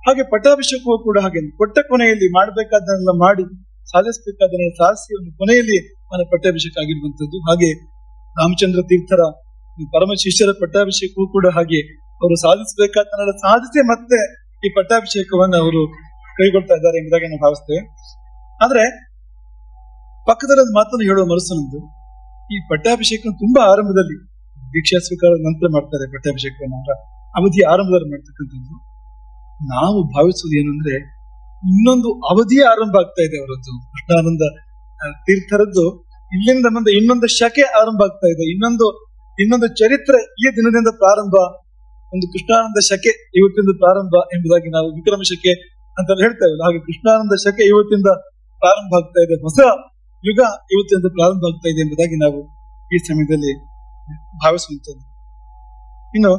A: ಹಾಗೆ ಪಟ್ಟಾಭಿಷೇಕವೂ ಕೂಡ ಹಾಗೆ, ಕೊಟ್ಟ ಕೊನೆಯಲ್ಲಿ ಮಾಡಬೇಕಾದನ್ನೆಲ್ಲ ಮಾಡಿ, ಸಾಧಿಸಬೇಕಾದನ್ನೆಲ್ಲ ಸಾಧಿಸಿ ಒಂದು ಕೊನೆಯಲ್ಲಿ ಅವನ ಪಟ್ಟಾಭಿಷೇಕ ಆಗಿರುವಂತದ್ದು. ಹಾಗೆ ರಾಮಚಂದ್ರ ತೀರ್ಥರ ಪರಮ ಶಿಷ್ಯರ ಪಟ್ಟಾಭಿಷೇಕವೂ ಕೂಡ ಹಾಗೆ, ಅವರು ಸಾಧಿಸಬೇಕಾದನ್ನೆಲ್ಲ ಸಾಧಿಸಿ ಮತ್ತೆ ಈ ಪಟ್ಟಾಭಿಷೇಕವನ್ನು ಅವರು ಕೈಗೊಳ್ತಾ ಇದ್ದಾರೆ ಎಂಬುದಾಗಿ ನಾವು ಭಾವಿಸ್ತೇವೆ. ಆದ್ರೆ ಪಕ್ಕದಲ್ಲಿ ಒಂದು ಮಾತನ್ನು ಹೇಳುವ ಮನಸ್ಸು ನಮ್ದು. ಈ ಪಟ್ಟಾಭಿಷೇಕ ತುಂಬಾ ಆರಂಭದಲ್ಲಿ, ದೀಕ್ಷಾ ಸ್ವೀಕಾರದ ನಂತರ ಮಾಡ್ತಾರೆ ಪಟ್ಟಾಭಿಷೇಕವನ್ನು, ಅವರ ಅವಧಿ ಆರಂಭದಲ್ಲಿ ಮಾಡ್ತಕ್ಕಂಥದ್ದು. ನಾವು ಭಾವಿಸುವುದು ಏನಂದ್ರೆ, ಇನ್ನೊಂದು ಅವಧಿಯೇ ಆರಂಭ ಆಗ್ತಾ ಇದೆ ಅವರದ್ದು, ಕೃಷ್ಣಾನಂದ ತೀರ್ಥರದ್ದು. ಇಲ್ಲಿಂದ ಮುಂದೆ ಇನ್ನೊಂದು ಶಕೆ ಆರಂಭ ಆಗ್ತಾ ಇದೆ, ಇನ್ನೊಂದು ಚರಿತ್ರೆ ಈ ದಿನದಿಂದ ಪ್ರಾರಂಭ. ಒಂದು ಕೃಷ್ಣಾನಂದ ಶಕೆ ಇವತ್ತಿಂದ ಪ್ರಾರಂಭ ಎಂಬುದಾಗಿ ನಾವು ವಿಕ್ರಮ ಶಕೆ ಅಂತ ಹೇಳ್ತೇವೆ. ಹಾಗೆ ಕೃಷ್ಣಾನಂದ ಶಕೆ ಇವತ್ತಿಂದ ಪ್ರಾರಂಭ ಆಗ್ತಾ ಇದೆ, ಹೊಸ ಯುಗ ಇವತ್ತಿಂದ ಪ್ರಾರಂಭ ಆಗ್ತಾ ಇದೆ ಎಂಬುದಾಗಿ ನಾವು ಈ ಸಮಯದಲ್ಲಿ ಭಾವಿಸುವಂಥದ್ದು. ಇನ್ನು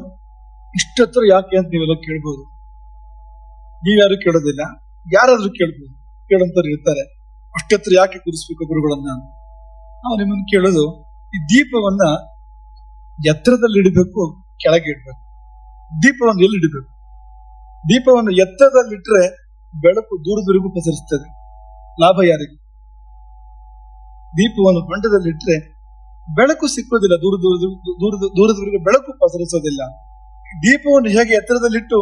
A: ಇಷ್ಟತ್ರ ಯಾಕೆ ಅಂತ ನೀವೆಲ್ಲ ಕೇಳ್ಬೋದು. ನೀವ್ಯಾರು ಕೇಳೋದಿಲ್ಲ, ಯಾರಾದ್ರೂ ಕೇಳ್ಬೋದು, ಕೇಳಂತವ್ರು ಇರ್ತಾರೆ. ಅಷ್ಟತ್ರ ಯಾಕೆ ಕೂರಿಸ್ಬೇಕು ಗುರುಗಳನ್ನ? ನಾವು ನಿಮ್ಮನ್ನು ಕೇಳೋದು, ಈ ದೀಪವನ್ನ ಎತ್ತರದಲ್ಲಿ ಇಡಬೇಕು, ಕೆಳಗೆ ಇಡಬೇಕು? ದೀಪವನ್ನು ಎಲ್ಲಿ ಇಡಬೇಕು? ದೀಪವನ್ನು ಎತ್ತರದಲ್ಲಿಟ್ರೆ ಬೆಳಕು ದೂರದವರೆಗೂ ಪಸರಿಸ್ತದೆ, ಲಾಭ ಯಾರಿಗೆ? ದೀಪವನ್ನು ಹೊಂಡದಲ್ಲಿಟ್ರೆ ಬೆಳಕು ಸಿಕ್ಕೋದಿಲ್ಲ, ದೂರದವರೆಗೂ ಬೆಳಕು ಪಸರಿಸೋದಿಲ್ಲ. ದೀಪವನ್ನು ಹೇಗೆ ಎತ್ತರದಲ್ಲಿಟ್ಟು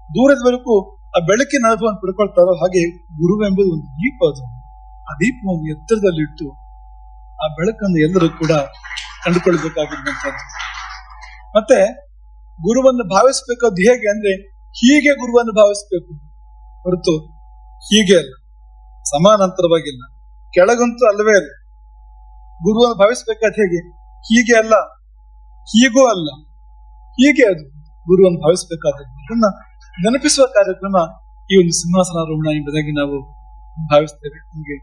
A: ದೂರದವರೆಗೂ ಆ ಬೆಳಕಿನ ಅನುಭವವನ್ನು ಪಡ್ಕೊಳ್ತಾರೋ, ಹಾಗೆ ಗುರುವೆಂಬುದು ಒಂದು ದೀಪ. ಅದು ಆ ದೀಪವನ್ನು ಎತ್ತರದಲ್ಲಿಟ್ಟು ಆ ಬೆಳಕನ್ನು ಎಲ್ಲರೂ ಕೂಡ ಕಂಡುಕೊಳ್ಬೇಕಾಗಿರುವಂತದ್ದು. ಮತ್ತೆ ಗುರುವನ್ನು ಭಾವಿಸ್ಬೇಕಾದ್ದು ಹೇಗೆ ಅಂದ್ರೆ, ಹೀಗೆ ಗುರುವನ್ನು ಭಾವಿಸ್ಬೇಕು ಹೊರತು ಹೀಗೆ ಅಲ್ಲ, ಸಮಾನಾಂತರವಾಗಿಲ್ಲ, ಕೆಳಗಂತೂ ಅಲ್ಲವೇ ಅಲ್ಲ. ಗುರುವನ್ನು ಭಾವಿಸ್ಬೇಕಾದ ಹೇಗೆ? ಹೀಗೆ ಅಲ್ಲ, ಹೀಗೂ ಅಲ್ಲ, ಹೀಗೆ ಅದು ಗುರುವನ್ನು ಭಾವಿಸ್ಬೇಕಾದದ್ದು. ಅದನ್ನ ನೆನಪಿಸುವ ಕಾರ್ಯಕ್ರಮ ಈ ಒಂದು ಸಿಂಹಾಸನಾರೋಹಣ ಎಂಬುದಾಗಿ ನಾವು ಭಾವಿಸ್ತೇವೆ. ನಮಗೆ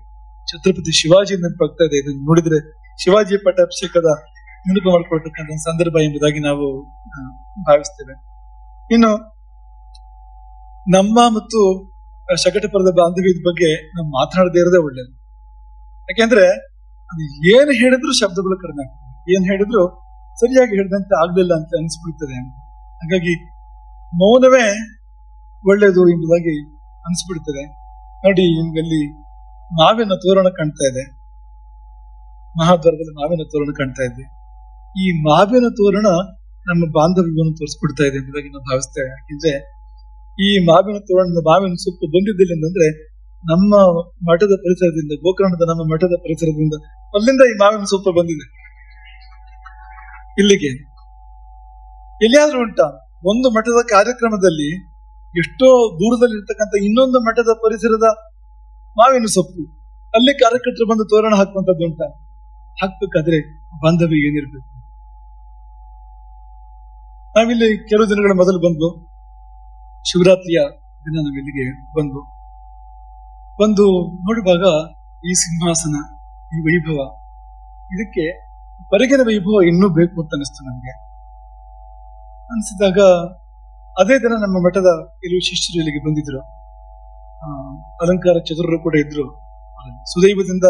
A: ಛತ್ರಪತಿ ಶಿವಾಜಿ ನೆನಪಾಗ್ತಾ ಇದೆ. ಇದನ್ನು ನೋಡಿದ್ರೆ ಶಿವಾಜಿ ಪಟ್ಟಾಭಿಷೇಕದ ನೆನಪು ಮಾಡಿಕೊಳ್ತಕ್ಕಂಥ ಸಂದರ್ಭ ಎಂಬುದಾಗಿ ನಾವು ಭಾವಿಸ್ತೇವೆ. ಇನ್ನು ನಮ್ಮ ಮತ್ತು ಶಕಟಪುರದ ಬಾಂಧವ್ಯದ ಬಗ್ಗೆ ನಾವು ಮಾತನಾಡದೇ ಇರೋದೇ ಒಳ್ಳೇದು. ಯಾಕೆಂದ್ರೆ ಅದು ಏನು ಹೇಳಿದ್ರು ಶಬ್ದಗಳು ಕಡಿಮೆ ಆಗ್ತದೆ, ಏನ್ ಹೇಳಿದ್ರು ಸರಿಯಾಗಿ ಹೇಳಿದಂತೆ ಆಗ್ಲಿಲ್ಲ ಅಂತ ಅನಿಸ್ಬಿಡ್ತದೆ. ಹಾಗಾಗಿ ಮೌನವೇ ಒಳ್ಳೇದು ಎಂಬುದಾಗಿ ಅನಿಸ್ಬಿಡ್ತದೆ. ನೋಡಿ, ನಿಮ್ಗಲ್ಲಿ ಮಾವಿನ ತೋರಣ ಕಾಣ್ತಾ ಇದೆ, ಮಹಾದ್ವಾರದಲ್ಲಿ ಮಾವಿನ ತೋರಣ ಕಾಣ್ತಾ ಇದೆ. ಈ ಮಾವಿನ ತೋರಣ ನಮ್ಮ ಬಾಂಧವ್ಯವನ್ನು ತೋರಿಸ್ಬಿಡ್ತಾ ಇದೆ ಎಂಬುದಾಗಿ ನಾವು ಭಾವಿಸ್ತೇವೆ. ಯಾಕೆಂದ್ರೆ ಈ ಮಾವಿನ ತೋರಣ, ಮಾವಿನ ಸೊಪ್ಪು ಬಂದಿದ್ದಿಲ್ಲ ಅಂತಂದ್ರೆ ನಮ್ಮ ಮಠದ ಪರಿಸರದಿಂದ, ಗೋಕರ್ಣದ ನಮ್ಮ ಮಠದ ಪರಿಸರದಿಂದ, ಅಲ್ಲಿಂದ ಈ ಮಾವಿನ ಸೊಪ್ಪು ಬಂದಿದೆ. ಇಲ್ಲಿಗೆ ಎಲ್ಲಿಯಾದ್ರೂ ಉಂಟಾ? ಒಂದು ಮಠದ ಕಾರ್ಯಕ್ರಮದಲ್ಲಿ ಎಷ್ಟೋ ದೂರದಲ್ಲಿ ಇರ್ತಕ್ಕಂಥ ಇನ್ನೊಂದು ಮಠದ ಪರಿಸರದ ಮಾವಿನ ಸೊಪ್ಪು, ಅಲ್ಲಿ ಕಾರ್ಯಕರ್ತರು ಬಂದು ತೋರಣ ಹಾಕುವಂತದ್ದು ಉಂಟಾ? ಹಾಕ್ಬೇಕಾದ್ರೆ ಬಾಂಧವ್ಯ ಏನಿರ್ಬೇಕು? ನಾವಿಲ್ಲಿ ಕೆಲವು ದಿನಗಳ ಮೊದಲು ಬಂದು, ಶಿವರಾತ್ರಿಯ ದಿನ ನಾವಿಲ್ಲಿಗೆ ಬಂದು ನೋಡುವಾಗ ಈ ಸಿಂಹಾಸನ, ಈ ವೈಭವ, ಇದಕ್ಕೆ ಹೊರಗಿನ ವೈಭವ ಇನ್ನೂ ಬೇಕು ಅಂತ ಅನಿಸ್ತು ನಮ್ಗೆ. ಅನಿಸಿದಾಗ ಅದೇ ದಿನ ನಮ್ಮ ಮಠದ ಕೆಲವು ಶಿಷ್ಯರು ಇಲ್ಲಿಗೆ ಬಂದಿದ್ರು. ಅಲಂಕಾರ ಚತುರರು ಕೂಡ ಇದ್ರು. ಸುದೈವದಿಂದ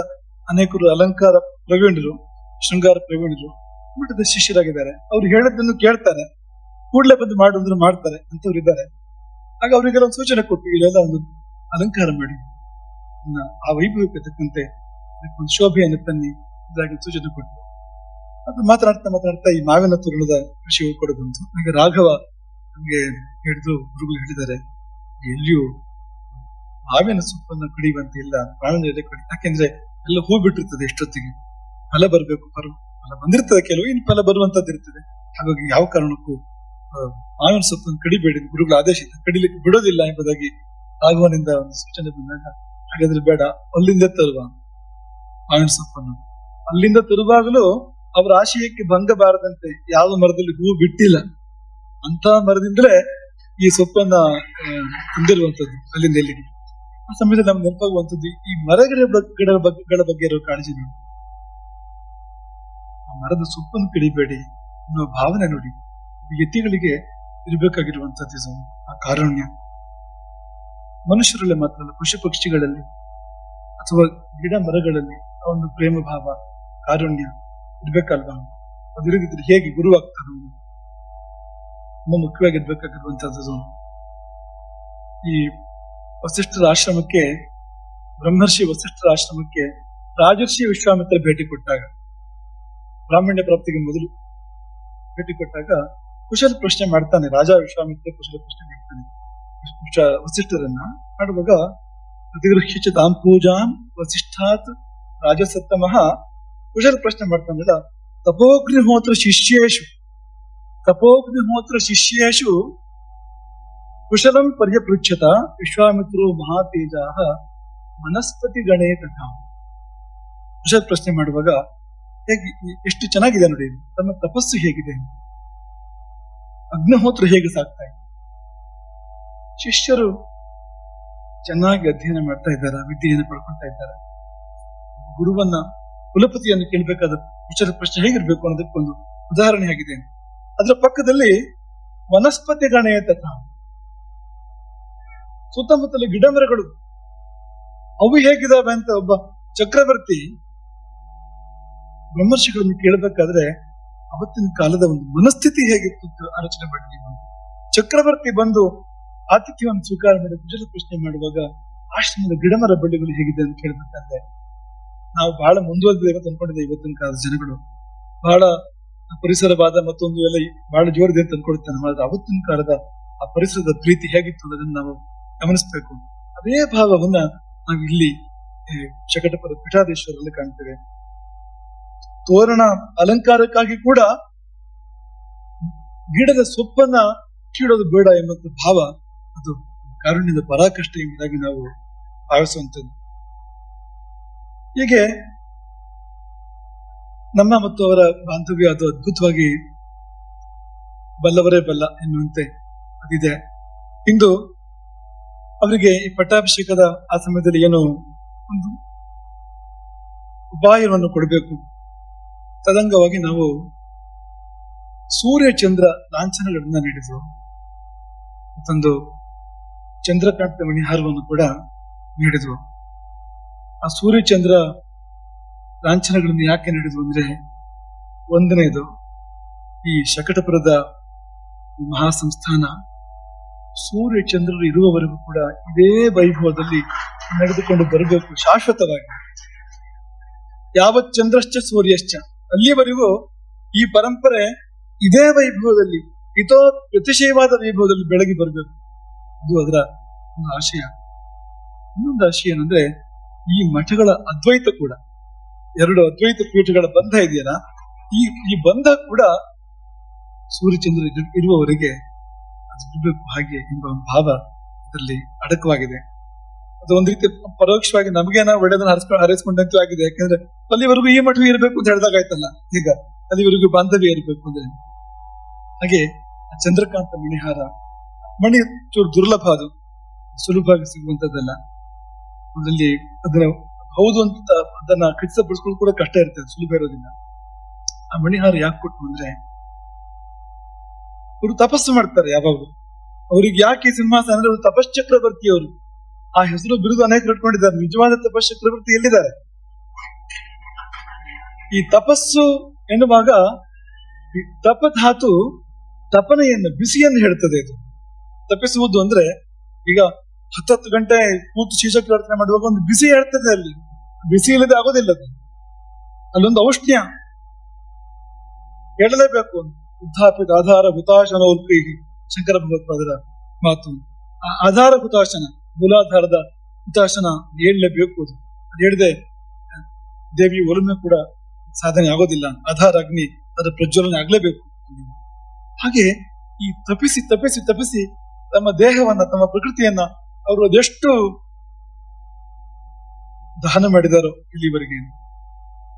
A: ಅನೇಕರು ಅಲಂಕಾರ ಪ್ರವೀಣರು, ಶೃಂಗಾರ ಪ್ರವೀಣರು ಮಠದ ಶಿಷ್ಯರಾಗಿದ್ದಾರೆ. ಅವ್ರು ಹೇಳೋದನ್ನು ಕೇಳ್ತಾರೆ, ಕೂಡಲೇ ಬಂದು ಮಾಡು ಅಂದ್ರೆ ಮಾಡ್ತಾರೆ ಅಂತವ್ರು ಇದ್ದಾರೆ. ಆಗ ಅವರಿಗೆಲ್ಲ ಒಂದು ಸೂಚನೆ ಕೊಟ್ಟು, ಇಲ್ಲೆಲ್ಲ ಒಂದು ಅಲಂಕಾರ ಮಾಡಿ, ಆ ವೈಭವಕ್ಕೆ ತಕ್ಕಂತೆ ಒಂದು ಶೋಭೆಯನ್ನು ತನ್ನಿ ಇದಾಗಿ ಸೂಚನೆ ಕೊಟ್ಟು, ಅದು ಮಾತನಾಡ್ತಾ ಈ ಮಾವಿನ ತೋರಣದ ವಿಷಯ ಕೂಡ ಬಂತು. ಹಾಗೆ ರಾಘವ ನಮ್ಗೆ ಹೇಳಿದ್ರು, ಗುರುಗಳು ಹೇಳಿದ್ದಾರೆ, ಎಲ್ಲಿಯೂ ಮಾವಿನ ಸೊಪ್ಪನ್ನು ಕಡಿಯುವಂತೆ ಇಲ್ಲ, ಮಾವಿನ ಎಲೆ ಕಡಿ. ಯಾಕೆಂದ್ರೆ ಎಲ್ಲ ಹೂ ಬಿಟ್ಟಿರ್ತದೆ, ಎಷ್ಟೊತ್ತಿಗೆ ಫಲ ಬರ್ಬೇಕು, ಫಲ ಬಂದಿರ್ತದೆ, ಕೆಲವು ಇನ್ನು ಫಲ ಬರುವಂತದ್ದು ಇರ್ತದೆ. ಹಾಗಾಗಿ ಯಾವ ಕಾರಣಕ್ಕೂ ಮಾವಿನ ಸೊಪ್ಪನ್ನು ಕಡಿಬೇಡಿ, ಗುರುಗಳ ಆದೇಶ ಕಡಿಲಿಕ್ಕೆ ಬಿಡೋದಿಲ್ಲ ಎಂಬುದಾಗಿ ರಾಘವನಿಂದ ಒಂದು ಸೂಚನೆ ಬಂದಾಗ, ಹಾಗಾದ್ರೆ ಬೇಡ, ಅಲ್ಲಿಂದ ತರುವ ಮಾವಿನ ಸೊಪ್ಪನ್ನು. ಅಲ್ಲಿಂದ ತರುವಾಗಲೂ ಅವರ ಆಶಯಕ್ಕೆ ಭಂಗ ಬಾರದಂತೆ ಯಾವ ಮರದಲ್ಲಿ ಹೂ ಬಿಟ್ಟಿಲ್ಲ, ಅಂತ ಮರದಿಂದಲೇ ಈ ಸೊಪ್ಪನ್ನ ತಂದಿರುವಂತದ್ದು ಅಲ್ಲಿಂದ ಎಲ್ಲಿಗೆ. ಆ ಸಮಯದಲ್ಲಿ ನಮ್ಗೆ ನೆನಪಾಗುವಂಥದ್ದು ಈ ಮರಗಳ ಬಗ್ಗೆ ಇರೋ ಕಾಳಜಿ ನೋಡಿ. ಆ ಮರದ ಸೊಪ್ಪನ್ನು ಕಡಿಬೇಡಿ ಅನ್ನೋ ಭಾವನೆ ನೋಡಿ. ಯತಿಗಳಿಗೆ ಇರಬೇಕಾಗಿರುವಂತದ್ದು ಆ ಕಾರುಣ್ಯ. ಮನುಷ್ಯರಲ್ಲಿ ಮಾತ್ರ ಅಲ್ಲ, ಪಶು ಪಕ್ಷಿಗಳಲ್ಲಿ ಅಥವಾ ಗಿಡ ಮರಗಳಲ್ಲಿ ಆ ಒಂದು ಪ್ರೇಮ ಭಾವ, ಕಾರುಣ್ಯ ಇರ್ಬೇಕಲ್ವಾ? ಅದಿರದಿದ್ರೆ ಹೇಗೆ ಗುರು ಆಗ್ತಾನೆ? ತುಂಬಾ ಮುಖ್ಯವಾಗಿರ್ಬೇಕಾಗಿರುವಂತದ್ದು. ಈ ವಸಿಷ್ಠರ ಆಶ್ರಮಕ್ಕೆ, ಬ್ರಹ್ಮರ್ಷಿ ವಸಿಷ್ಠರ ಆಶ್ರಮಕ್ಕೆ ರಾಜರ್ಷಿ ವಿಶ್ವಾಮಿತ್ರ ಭೇಟಿ ಕೊಟ್ಟಾಗ, ಬ್ರಾಹ್ಮಣ್ಯ ಪ್ರಾಪ್ತಿಗೆ ಮೊದಲು ಭೇಟಿ ಕೊಟ್ಟಾಗ ಕುಶಲ ಪ್ರಶ್ನೆ ಮಾಡ್ತಾನೆ ರಾಜ ವಿಶ್ವಾಮಿತ್ರ. ಕುಶಲ ಪ್ರಶ್ನೆ ಮಾಡ್ತಾನೆ ವಸಿಷ್ಠರನ್ನ. ಮಾಡುವಾಗ ಪ್ರತಿಗೃಹ್ಯ ತಾಂ ಪೂಜಾಂ ವಸಿಷ್ಠಾತ್ ರಾಜಸತ್ತಮಃ ಕುಶಲ ಪ್ರಶ್ನೆ ಮಾಡ್ತಾನಲ್ಲ, ತಪೋಗ್ನಿಹೋತ್ರ ಶಿಷ್ಯೇಶು ಕುಶಲಂ ಪರ್ಯಪೃಚ್ಛತ ವಿಶ್ವಾಮಿತ್ರೋ ಮಹಾತೇಜಾಹ ಮನಸ್ಪತಿ ಗಣೇ ತಥಾ. ಕುಶಲ ಪ್ರಶ್ನೆ ಮಾಡುವಾಗ ಹೇಗೆ, ಎಷ್ಟು ಚೆನ್ನಾಗಿದೆ ನೋಡಿ, ತನ್ನ ತಪಸ್ಸು ಹೇಗಿದೆ, ಅಗ್ನಿಹೋತ್ರ ಹೇಗೆ ಸಾಕ್ತಾ ಇದೆ, ಶಿಷ್ಯರು ಚೆನ್ನಾಗಿ ಅಧ್ಯಯನ ಮಾಡ್ತಾ ಇದ್ದಾರೆ, ವಿದ್ಯೆಯನ್ನು ಪಡ್ಕೊಳ್ತಾ ಇದ್ದಾರೆ. ಗುರುವನ್ನ, ಕುಲಪತಿಯನ್ನು ಕೇಳಬೇಕಾದ ಕುಶಲ ಪ್ರಶ್ನೆ ಹೇಗಿರ್ಬೇಕು ಅನ್ನೋದಕ್ಕೊಂದು ಉದಾಹರಣೆ ಆಗಿದೆ. ಅದರ ಪಕ್ಕದಲ್ಲಿ ವನಸ್ಪತಿ ಗಣಯ ತಥಾ, ಸುತ್ತಮುತ್ತಲ ಗಿಡ ಮರಗಳು ಅವು ಹೇಗಿದಾವೆ ಅಂತ ಒಬ್ಬ ಚಕ್ರವರ್ತಿ ಬ್ರಹ್ಮರ್ಷಿಗಳನ್ನು ಕೇಳಬೇಕಾದ್ರೆ ಅವತ್ತಿನ ಕಾಲದ ಒಂದು ಮನಸ್ಥಿತಿ ಹೇಗಿತ್ತು ಅಂತ ಆಲೋಚನೆ ಮಾಡಿ ನೀವು. ಚಕ್ರವರ್ತಿ ಬಂದು ಆತಿಥ್ಯವನ್ನು ಸ್ವೀಕಾರ ಮಾಡಿ ಕುಶಲ ಪ್ರಶ್ನೆ ಮಾಡುವಾಗ ಆಶ್ರಮದ ಗಿಡಮರ ಬಳ್ಳಿಗಳು ಹೇಗಿದೆ ಅಂತ ಕೇಳ್ಬೇಕಾದ್ರೆ ನಾವು ಬಹಳ ಮುಂದುವರೆದಿದ್ದೇವೆ ಅಂತ ಅನ್ಕೊಂಡಿದ್ದೆ. ಇವತ್ತಿನ ಕಾಲದ ಜನಗಳು ಬಹಳ ಪರಿಸರವಾದ ಮತ್ತೊಂದು ಎಲ್ಲ ಬಹಳ ಜೋರಿದೆ ಅಂತ ಅನ್ಕೊಳ್ತಾನೆ. ಆದ್ರೆ ಅವತ್ತಿನ ಕಾಲದ ಆ ಪರಿಸರದ ಪ್ರೀತಿ ಹೇಗಿತ್ತು ಅನ್ನೋದನ್ನ ನಾವು ಗಮನಿಸಬೇಕು. ಅದೇ ಭಾವವನ್ನ ನಾವು ಇಲ್ಲಿ ಶಕಟಪುರ ಪೀಠಾಧೀಶ್ವರಲ್ಲಿ ಕಾಣ್ತೇವೆ. ತೋರಣ ಅಲಂಕಾರಕ್ಕಾಗಿ ಕೂಡ ಗಿಡದ ಸೊಪ್ಪನ್ನ ಕೀಳೋದು ಬೇಡ ಎಂಬಂತ ಭಾವ ಅದು ಕಾರುಣ್ಯದ ಪರಾಕಷ್ಟ ಎಂಬುದಾಗಿ ನಾವು ಭಾವಿಸುವಂಥದ್ದು. ಹೀಗೆ ನಮ್ಮ ಮತ್ತು ಅವರ ಬಾಂಧವ್ಯ ಅದು ಅದ್ಭುತವಾಗಿ ಬಲ್ಲವರೇ ಬಲ್ಲ ಎನ್ನುವಂತೆ ಅದಿದೆ. ಇಂದು ಅವರಿಗೆ ಈ ಪಟ್ಟಾಭಿಷೇಕದ ಆ ಸಮಯದಲ್ಲಿ ಏನೋ ಒಂದು ಉಪಾಯವನ್ನು ಕೊಡಬೇಕು. ತದಂಗವಾಗಿ ನಾವು ಸೂರ್ಯ ಚಂದ್ರ ಲಾಂಛನಗಳನ್ನ ನೀಡಿದ್ರು. ಮತ್ತೊಂದು ಚಂದ್ರಕಾಂತ ಮಣಿಹಾರವನ್ನು ಕೂಡ ನೀಡಿದ್ರು. ಆ ಸೂರ್ಯ ಚಂದ್ರ ಲಾಂಛನಗಳನ್ನು ಯಾಕೆ ನೀಡಿದ್ರು ಅಂದ್ರೆ, ಒಂದನೇದು ಈ ಶಕಟಪುರದ ಮಹಾಸಂಸ್ಥಾನ ಸೂರ್ಯ ಚಂದ್ರರು ಇರುವವರೆಗೂ ಕೂಡ ಇದೇ ವೈಭವದಲ್ಲಿ ನಡೆದುಕೊಂಡು ಬರಬೇಕು ಶಾಶ್ವತವಾಗಿ. ಯಾವತ್ ಚಂದ್ರಶ್ಚ ಸೂರ್ಯಶ್ಚ, ಅಲ್ಲಿಯವರೆಗೂ ಈ ಪರಂಪರೆ ಇದೇ ವೈಭವದಲ್ಲಿ ಪ್ರತಿಶಯವಾದ ವೈಭವದಲ್ಲಿ ಬೆಳಗಿ ಬರಬೇಕು. ಇದು ಅದರ ಒಂದು ಆಶಯ. ಇನ್ನೊಂದು ಆಶಯ ಏನಂದ್ರೆ, ಈ ಮಠಗಳ ಅದ್ವೈತ ಕೂಡ, ಎರಡು ಅದ್ವೈತ ಪೀಠಗಳ ಬಂಧ ಇದೆಯಲ್ಲ, ಈ ಬಂಧ ಕೂಡ ಸೂರ್ಯಚಂದ್ರ ಇರುವವರೆಗೆ ಇರಬೇಕು ಹಾಗೆ ಎಂಬ ಭಾವ ಅದರಲ್ಲಿ ಅಡಕವಾಗಿದೆ. ಅದು ಒಂದು ರೀತಿ ಪರೋಕ್ಷವಾಗಿ ನಮಗೇನ ಒಳ್ಳೆದನ್ನ ಹಾರೈಸ್ಕೊಂಡಂತೂ ಆಗಿದೆ. ಯಾಕಂದ್ರೆ ಅಲ್ಲಿವರೆಗೂ ಈ ಮಠವೇ ಇರಬೇಕು ಅಂತ ಹೇಳಿದಾಗಾಯ್ತಲ್ಲ, ಈಗ ಅಲ್ಲಿವರೆಗೂ ಬಾಂಧವ್ಯ ಇರಬೇಕು ಅಂದ್ರೆ. ಹಾಗೆ ಚಂದ್ರಕಾಂತ ಮಣಿಹಾರ, ಮಣಿ ಚೂರು ದುರ್ಲಭ, ಅದು ಸುಲಭವಾಗಿ ಸಿಗುವಂತದ್ದಲ್ಲ. ಅದರಲ್ಲಿ ಅದನ್ನ ಹೌದು ಅಂತ ಅದನ್ನ ಖಚಿತಪಡಿಸ್ಕೊಳ್ಳೋದು ಕೂಡ ಕಷ್ಟ ಇರ್ತದೆ, ಸುಲಭ ಇರೋದಿಲ್ಲ. ಆ ಮಣಿಹಾರ ಯಾಕೆ ಕೊಟ್ಟು ಅಂದ್ರೆ, ಅವರು ತಪಸ್ಸು ಮಾಡ್ತಾರೆ ಯಾವಾಗಲೂ. ಅವ್ರಿಗೆ ಯಾಕೆ ಸಿಂಹಾಸನ ಅಂದ್ರೆ, ಅವರು ತಪಶ್ಚಕ್ರವರ್ತಿ. ಅವರು ಆ ಹೆಸರು ಬಿರುದು ಅನೇಕರು ಇಟ್ಕೊಂಡಿದ್ದಾರೆ. ನಿಜವಾದ ತಪಶ್ಚಕ್ರವರ್ತಿ ಎಲ್ಲಿದ್ದಾರೆ? ಈ ತಪಸ್ಸು ಎನ್ನುವಾಗ ತಪಧಾತು ತಪನೆಯನ್ನು, ಬಿಸಿಯನ್ನು ಹೇಳ್ತದೆ. ಇದು ತಪಿಸುವುದು ಅಂದ್ರೆ, ಈಗ 10 ಗಂಟೆ ಕೂತು ಶೀರ್ಷ ಪ್ರಾರ್ಥನೆ ಮಾಡುವಾಗ ಒಂದು ಬಿಸಿ ಹೇಳ್ತದೆ. ಅಲ್ಲಿ ಬಿಸಿ ಇಲ್ಲದೆ ಆಗೋದಿಲ್ಲ. ಅದು ಅಲ್ಲೊಂದು ಔಷ್ಣ್ಯ ಹೇಳಲೇಬೇಕು. ಉದ್ಧಾಪಿತ ಆಧಾರ ಹುತಾಶನ ಉಲ್ಪಿ, ಶಂಕರ ಭಗವತ್ಪಾದರ ಮಾತು. ಆಧಾರ ಹುತಾಶನ, ಮೂಲಾಧಾರದ ಹುತಾಶನ ಹೇಳಲೇಬೇಕು. ಅದು ಹೇಳಿದೆ ದೇವಿ ಒಲುಮೆ ಕೂಡ ಸಾಧನೆ ಆಗೋದಿಲ್ಲ. ಆಧಾರ ಅಗ್ನಿ ಅದರ ಪ್ರಜ್ವಲನೆ ಆಗ್ಲೇಬೇಕು. ಹಾಗೆ ಈ ತಪಿಸಿ ತಪಿಸಿ ತಪಿಸಿ ತಮ್ಮ ದೇಹವನ್ನ, ತಮ್ಮ ಪ್ರಕೃತಿಯನ್ನ ಅವರು ಅದೆಷ್ಟು ದಹನ ಮಾಡಿದಾರೋ ಇಲ್ಲಿವರೆಗೆ.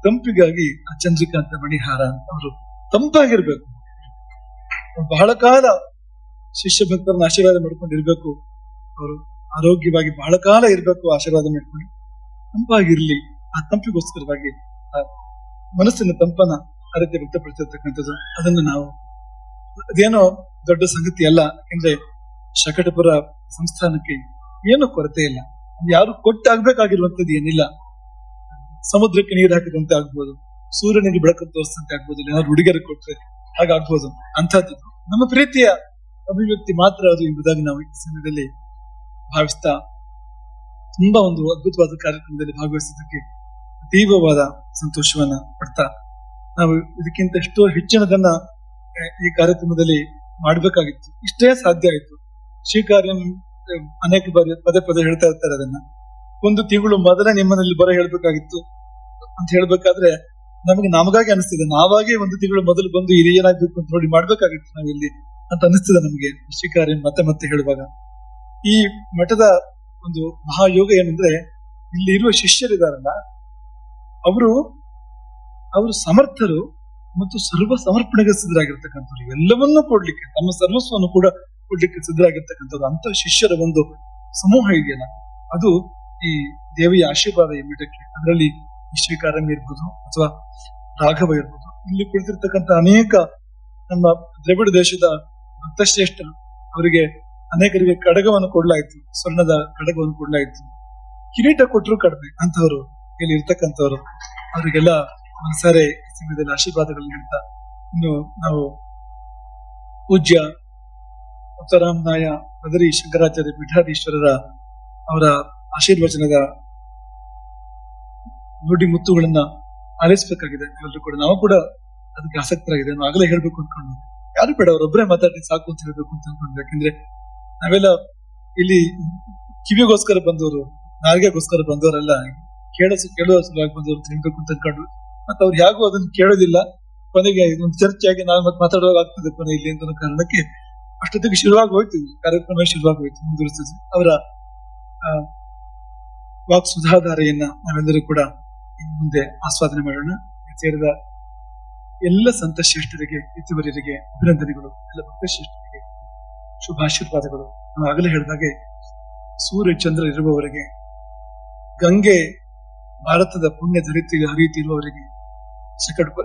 A: ತಂಪಿಗಾಗಿ ಆ ಚಂದ್ರಿಕಾಂತ ಮಣಿಹಾರ ಅವರು ತಂಪಾಗಿರ್ಬೇಕು. ಬಹಳ ಕಾಲ ಶಿಷ್ಯ ಭಕ್ತರನ್ನ ಆಶೀರ್ವಾದ ಮಾಡ್ಕೊಂಡಿರ್ಬೇಕು. ಅವರು ಆರೋಗ್ಯವಾಗಿ ಬಹಳ ಕಾಲ ಇರ್ಬೇಕು, ಆಶೀರ್ವಾದ ಮಾಡ್ಕೊಂಡು ತಂಪಾಗಿರ್ಲಿ. ಆ ತಂಪಿಗೋಸ್ಕರವಾಗಿ ಆ ಮನಸ್ಸಿನ ತಂಪನ ಆ ರೀತಿ ವ್ಯಕ್ತಪಡಿಸಿರ್ತಕ್ಕಂಥದ್ದು. ಅದನ್ನು ನಾವು, ಅದೇನೋ ದೊಡ್ಡ ಸಂಗತಿ ಅಲ್ಲ. ಯಾಕೆಂದ್ರೆ ಶಕಟಪುರ ಸಂಸ್ಥಾನಕ್ಕೆ ಏನು ಕೊರತೆ ಇಲ್ಲ. ಯಾರು ಕೊಟ್ಟಾಗ್ಬೇಕಾಗಿರುವಂತದ್ದು ಏನಿಲ್ಲ. ಸಮುದ್ರಕ್ಕೆ ನೀರು ಹಾಕಿದಂತೆ ಆಗ್ಬೋದು, ಸೂರ್ಯನಿಗೆ ಬೆಳಕನ್ನು ತೋರಿಸಂತೆ ಆಗ್ಬೋದು, ಏನಾದ್ರು ಹುಡುಗರಿಗೆ ಕೊಟ್ರೆ ಹಾಗಾಗ್ಬೋದು. ಅಂಥದ್ದು ನಮ್ಮ ಪ್ರೀತಿಯ ಅಭಿವ್ಯಕ್ತಿ ಮಾತ್ರ ಅದು ಎಂಬುದಾಗಿ ನಾವು ಈ ಸಮಯದಲ್ಲಿ ಭಾವಿಸ್ತಾ, ತುಂಬಾ ಒಂದು ಅದ್ಭುತವಾದ ಕಾರ್ಯಕ್ರಮದಲ್ಲಿ ಭಾಗವಹಿಸಿದ್ದಕ್ಕೆ ತೀವ್ರವಾದ ಸಂತೋಷವನ್ನ ಪಡ್ತಾ, ನಾವು ಇದಕ್ಕಿಂತ ಎಷ್ಟೋ ಹೆಚ್ಚಿನದನ್ನ ಈ ಕಾರ್ಯಕ್ರಮದಲ್ಲಿ ಮಾಡ್ಬೇಕಾಗಿತ್ತು. ಇಷ್ಟೇ ಸಾಧ್ಯ ಆಯ್ತು. ಶ್ರೀಕಾರ್ಯ ಅನೇಕ ಬಾರಿ ಪದೇ ಪದೇ ಹೇಳ್ತಾ ಇರ್ತಾರೆ. ಅದನ್ನ 1 ತಿಂಗಳು ಮೊದಲೇ ನಿಮ್ಮನಲ್ಲಿ ಬರ ಹೇಳ್ಬೇಕಾಗಿತ್ತು ಅಂತ ಹೇಳ್ಬೇಕಾದ್ರೆ ನಮಗಾಗಿ ಅನಿಸ್ತಿದೆ. ನಾವಾಗೇ 1 ತಿಂಗಳು ಮೊದಲು ಬಂದು ಇಲ್ಲಿ ಏನಾಗ್ಬೇಕು ಅಂತ ನೋಡಿ ಮಾಡ್ಬೇಕಾಗಿತ್ತು ನಾವಿಲ್ಲಿ ಅಂತ ಅನಿಸ್ತಿದೆ ನಮಗೆ. ಶ್ರೀಕಾರ್ಯ ಮತ್ತೆ ಮತ್ತೆ ಹೇಳುವಾಗ ಈ ಮಠದ ಒಂದು ಮಹಾಯೋಗ ಏನಂದ್ರೆ, ಇಲ್ಲಿ ಇರುವ ಶಿಷ್ಯರಿದಾರಲ್ಲ, ಅವರು ಸಮರ್ಥರು ಮತ್ತು ಸರ್ವ ಸಮರ್ಪಣೆಗೆ ಸಿದ್ಧರಾಗಿರ್ತಕ್ಕಂಥವ್ರು. ಎಲ್ಲವನ್ನೂ ಕೊಡ್ಲಿಕ್ಕೆ, ತಮ್ಮ ಸರ್ವಸ್ವವನ್ನು ಕೂಡ ಕೊಡ್ಲಿಕ್ಕೆ ಸಿದ್ಧರಾಗಿರ್ತಕ್ಕಂಥವ್ರು. ಅಂತ ಶಿಷ್ಯರ ಒಂದು ಸಮೂಹ ಇದೆಯಲ್ಲ, ಅದು ಈ ದೇವಿಯ ಆಶೀರ್ವಾದ ಈ ಮಠಕ್ಕೆ. ಅದರಲ್ಲಿ ಶ್ರೀಕಾರ್ಯ ಇರ್ಬೋದು ಅಥವಾ ರಾಘವ ಇರ್ಬೋದು, ಇಲ್ಲಿ ಕುಳಿತಿರ್ತಕ್ಕಂಥ ಅನೇಕ ನಮ್ಮ ದ್ರವಿಡ ದೇಶದ ಭಕ್ತಶ್ರೇಷ್ಠರು, ಅವರಿಗೆ ಅನೇಕರಿಗೆ ಕಡಗವನ್ನು ಕೊಡ್ಲಾಯ್ತು, ಸ್ವರ್ಣದ ಕಡಗವನ್ನು ಕೊಡ್ಲಾಯ್ತು. ಕಿರೀಟ ಕೊಟ್ಟರು ಕಡಿಮೆ ಅಂತವರು ಇಲ್ಲಿ ಇರ್ತಕ್ಕಂಥವ್ರು. ಅವರಿಗೆಲ್ಲ ಮನಸಾರೆ ಈ ಸಮಯದಲ್ಲಿ ಆಶೀರ್ವಾದಗಳನ್ನು ಹೇಳ್ತಾ ಇನ್ನು ನಾವು ಪೂಜ್ಯ ಉತ್ತರಾಮನಾಯ ಬದರಿ ಶಂಕರಾಚಾರ್ಯ ಪೀಠಾಧೀಶ್ವರರ ಅವರ ಆಶೀರ್ವಚನದ ನುಡಿ ಮುತ್ತುಗಳನ್ನ ಆಲಿಸ್ಬೇಕಾಗಿದೆ. ಎಲ್ಲರೂ ಕೂಡ ನಾವು ಕೂಡ ಅದಕ್ಕೆ ಆಸಕ್ತರಾಗಿದೆ. ನಾವು ಆಗಲೇ ಹೇಳ್ಬೇಕು ಅನ್ಕೊಂಡು ಯಾರು ಬೇಡ ಅವರೊಬ್ಬರೇ ಮಾತಾಡಿ ಸಾಕು ಅಂತ ಹೇಳ್ಬೇಕು ಅಂತ ಅನ್ಕೊಂಡು, ಯಾಕಂದ್ರೆ ನಾವೆಲ್ಲ ಇಲ್ಲಿ ಕಿವಿಗೋಸ್ಕರ ಬಂದವರು, ನಾಲ್ಗೆಗೋಸ್ಕರ ಬಂದವರೆಲ್ಲ ಕೇಳುವ ಸಲುವಾಗಿ ಬಂದವರು ತಿನ್ಬೇಕು ಅಂತ ಅನ್ಕೊಂಡು ಮತ್ತೆ ಅವ್ರು ಹೇಗೂ ಅದನ್ನ ಕೇಳೋದಿಲ್ಲ. ಕೊನೆಗೆ ಒಂದು ಚರ್ಚೆಯಾಗಿ ನಾವು ಮತ್ತೆ ಮಾತಾಡುವಾಗ ಆಗ್ತದೆ ಕೊನೆ ಇಲ್ಲಿ ಅಂತ ಕಾರಣಕ್ಕೆ ಅಷ್ಟೊತ್ತಿಗೆ ಶುರುವಾಗಿ ಹೋಯ್ತು, ಕಾರ್ಯಕ್ರಮ ಶುರುವಾಗಿ ಹೋಯ್ತು. ಮುಂದುವರಿಸಿದ್ರು ಅವರ ವಾಕ್ ಸುಧಾಧಾರೆಯನ್ನ ನಾವೆಲ್ಲರೂ ಕೂಡ ಮುಂದೆ ಆಸ್ವಾದನೆ ಮಾಡೋಣ. ಸೇರಿದ ಎಲ್ಲ ಸಂತ ಶ್ರೇಷ್ಠರಿಗೆ, ಯತಿವರ್ಯರಿಗೆ ಅಭಿನಂದನೆಗಳು, ಎಲ್ಲ ಭಕ್ತ ಶ್ರೇಷ್ಠರಿಗೆ ಶುಭಾಶೀರ್ವಾದಗಳು. ನಾವು ಆಗಲೇ ಹೇಳಿದಾಗೆ ಸೂರ್ಯ ಚಂದ್ರ ಇರುವವರೆಗೆ, ಗಂಗೆ ಭಾರತದ ಪುಣ್ಯ ಹರಿಯುತ್ತಿರುವವರೆಗೆ,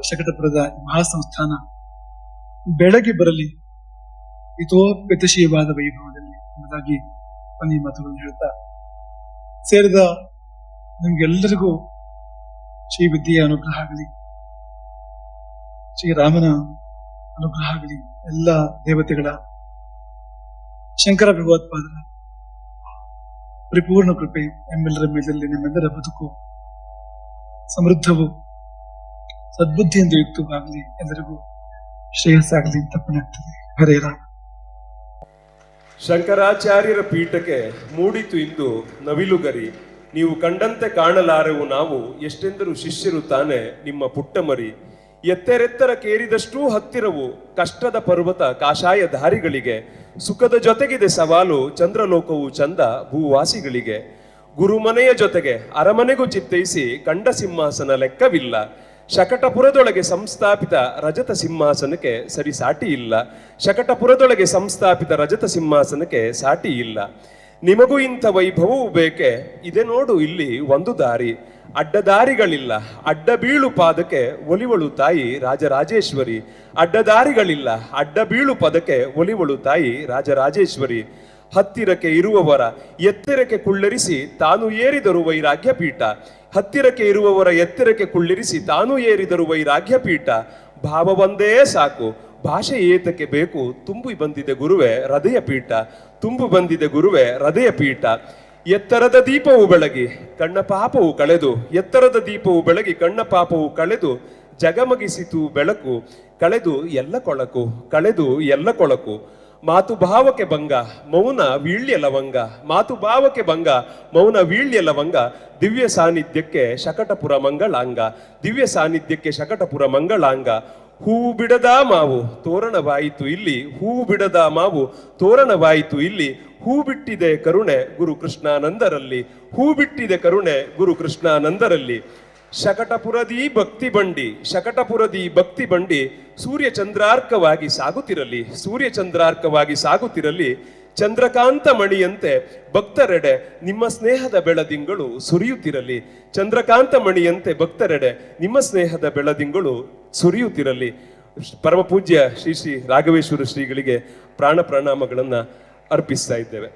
A: ಶಕಟಪುರದ ಮಹಾಸಂಸ್ಥಾನ ಬೆಳಗ್ಗೆ ಬರಲಿ ಹಿತೋಪೇತಶೀಯವಾದ ವೈಭವದಲ್ಲಿ ಎಂಬುದಾಗಿ ಕೊನೆಯ ಮಾತುಗಳನ್ನು ಹೇಳ್ತಾ ಸೇರಿದ ನಿಮ್ಗೆಲ್ಲರಿಗೂ ಶ್ರೀ ವಿದ್ಯೆಯ ಅನುಗ್ರಹ ಆಗಲಿ, ಶ್ರೀರಾಮನ ಅನುಗ್ರಹ ಆಗಲಿ, ಎಲ್ಲ ದೇವತೆಗಳ, ಶಂಕರ ಭಗವತ್ಪಾದರ ಪರಿಪೂರ್ಣ ಕೃಪೆ ಎಂಬೆಲ್ಲರ ಮೇಲಲ್ಲಿ ನಿಮ್ಮೆಲ್ಲರ ಬದುಕು ಸಮೃದ್ಧವು ಸದ್ಬುದ್ಧಿಯಿಂದ ಯುಕ್ತವಾಗಲಿ, ಎಲ್ಲರಿಗೂ ಶ್ರೇಯಸ್ಸಾಗಲಿ ಅಂತ ಪುಣ್ಯಾಗ್ತದೆ. ಹರೇ ರಾಮ.
B: ಶಂಕರಾಚಾರ್ಯರ ಪೀಠಕ್ಕೆ ಮೂಡಿತು ಇಂದು ನವಿಲುಗರಿ, ನೀವು ಕಂಡಂತೆ ಕಾಣಲಾರೆವು ನಾವು, ಎಷ್ಟೆಂದರೂ ಶಿಷ್ಯರು ತಾನೆ ನಿಮ್ಮ ಪುಟ್ಟ ಮರಿ. ಎತ್ತೆರೆತ್ತರಕ್ಕೇರಿದಷ್ಟೂ ಹತ್ತಿರವು ಕಷ್ಟದ ಪರ್ವತ ಕಾಷಾಯ ದಾರಿಗಳಿಗೆ, ಸುಖದ ಜೊತೆಗಿದೆ ಸವಾಲು ಚಂದ್ರಲೋಕವು ಚಂದ ಭೂವಾಸಿಗಳಿಗೆ. ಗುರುಮನೆಯ ಜೊತೆಗೆ ಅರಮನೆಗೂ ಚಿತ್ತೈಸಿ ಕಂಡ ಸಿಂಹಾಸನ ಲೆಕ್ಕವಿಲ್ಲ, ಶಕಟಪುರದೊಳಗೆ ಸಂಸ್ಥಾಪಿತ ರಜತ ಸಿಂಹಾಸನಕ್ಕೆ ಸರಿ ಸಾಟಿ ಇಲ್ಲ, ಶಕಟಪುರದೊಳಗೆ ಸಂಸ್ಥಾಪಿತ ರಜತ ಸಿಂಹಾಸನಕ್ಕೆ ಸಾಟಿ ಇಲ್ಲ. ನಿಮಗೂ ಇಂಥ ವೈಭವವು ಬೇಕೆ, ಇದೆ ನೋಡು ಇಲ್ಲಿ ಒಂದು ದಾರಿ, ಅಡ್ಡದಾರಿಗಳಿಲ್ಲ ಅಡ್ಡ ಬೀಳು ಪಾದಕ್ಕೆ ಒಲಿವಳು ತಾಯಿ ರಾಜರಾಜೇಶ್ವರಿ, ಅಡ್ಡದಾರಿಗಳಿಲ್ಲ ಅಡ್ಡ ಬೀಳು ಪದಕ್ಕೆ ಒಲಿವಳು ತಾಯಿ ರಾಜರಾಜೇಶ್ವರಿ. ಹತ್ತಿರಕ್ಕೆ ಇರುವವರ ಎತ್ತರಕ್ಕೆ ಕುಳ್ಳರಿಸಿ ತಾನು ಏರಿದರು ವೈರಾಗ್ಯ ಪೀಠ, ಹತ್ತಿರಕ್ಕೆ ಇರುವವರ ಎತ್ತರಕ್ಕೆ ಕುಳ್ಳಿರಿಸಿ ತಾನು ಏರಿದರು ವೈರಾಗ್ಯ ಪೀಠ. ಭಾವವೊಂದೇ ಸಾಕು ಭಾಷೆ ಏತಕ್ಕೆ ಬೇಕು, ತುಂಬಿ ಬಂದಿದೆ ಗುರುವೆ ಹೃದಯ ಪೀಠ, ತುಂಬು ಬಂದಿದೆ ಗುರುವೆ ಹೃದಯ ಪೀಠ. ಎತ್ತರದ ದೀಪವು ಬೆಳಗಿ ಕಣ್ಣ ಪಾಪವು ಕಳೆದು, ಎತ್ತರದ ದೀಪವು ಬೆಳಗಿ ಕಣ್ಣ ಪಾಪವು ಕಳೆದು, ಜಗಮಗಿಸಿತು ಬೆಳಕು ಕಳೆದು ಎಲ್ಲ ಕೊಳಕು, ಕಳೆದು ಎಲ್ಲ ಕೊಳಕು. ಮಾತು ಭಾವಕ್ಕೆ ಭಂಗ ಮೌನ ವೀಳ್ಯ ಲವಂಗ, ಮಾತು ಭಾವಕ್ಕೆ ಭಂಗ ಮೌನ ವೀಳ್ಯ ಲವಂಗ. ದಿವ್ಯ ಸಾನ್ನಿಧ್ಯಕ್ಕೆ ಶಕಟಪುರ ಮಂಗಳಾಂಗ, ದಿವ್ಯ ಸಾನ್ನಿಧ್ಯಕ್ಕೆ ಶಕಟಪುರ ಮಂಗಳಾಂಗ. ಹೂವು ಬಿಡದ ಮಾವು ತೋರಣವಾಯಿತು ಇಲ್ಲಿ, ಹೂವು ಬಿಡದ ಮಾವು ತೋರಣವಾಯಿತು ಇಲ್ಲಿ. ಹೂ ಬಿಟ್ಟಿದೆ ಕರುಣೆ ಗುರು ಕೃಷ್ಣಾನಂದರಲ್ಲಿ, ಹೂ ಬಿಟ್ಟಿದೆ ಕರುಣೆ ಗುರು ಕೃಷ್ಣಾನಂದರಲ್ಲಿ. ಶಕಟಪುರದಿ ಭಕ್ತಿ ಬಂಡಿ, ಶಕಟಪುರದಿ ಭಕ್ತಿ ಬಂಡಿ, ಸೂರ್ಯ ಚಂದ್ರಾರ್ಕವಾಗಿ ಸಾಗುತ್ತಿರಲಿ, ಸೂರ್ಯ ಚಂದ್ರಾರ್ಕವಾಗಿ ಸಾಗುತ್ತಿರಲಿ. ಚಂದ್ರಕಾಂತ ಮಣಿಯಂತೆ ಭಕ್ತರೆಡೆ ನಿಮ್ಮ ಸ್ನೇಹದ ಬೆಳದಿಂಗಳು ಸುರಿಯುತ್ತಿರಲಿ, ಚಂದ್ರಕಾಂತ ಮಣಿಯಂತೆ ಭಕ್ತರೆಡೆ ನಿಮ್ಮ ಸ್ನೇಹದ ಬೆಳದಿಂಗಳು ಸುರಿಯುತ್ತಿರಲಿ. ಪರಮ ಪೂಜ್ಯ ಶ್ರೀ ಶ್ರೀ ರಾಘವೇಶ್ವರ ಶ್ರೀಗಳಿಗೆ ಪ್ರಾಣ ಪ್ರಣಾಮಗಳನ್ನ ಅರ್ಪಿಸ್ತಾ ಇದ್ದೇವೆ.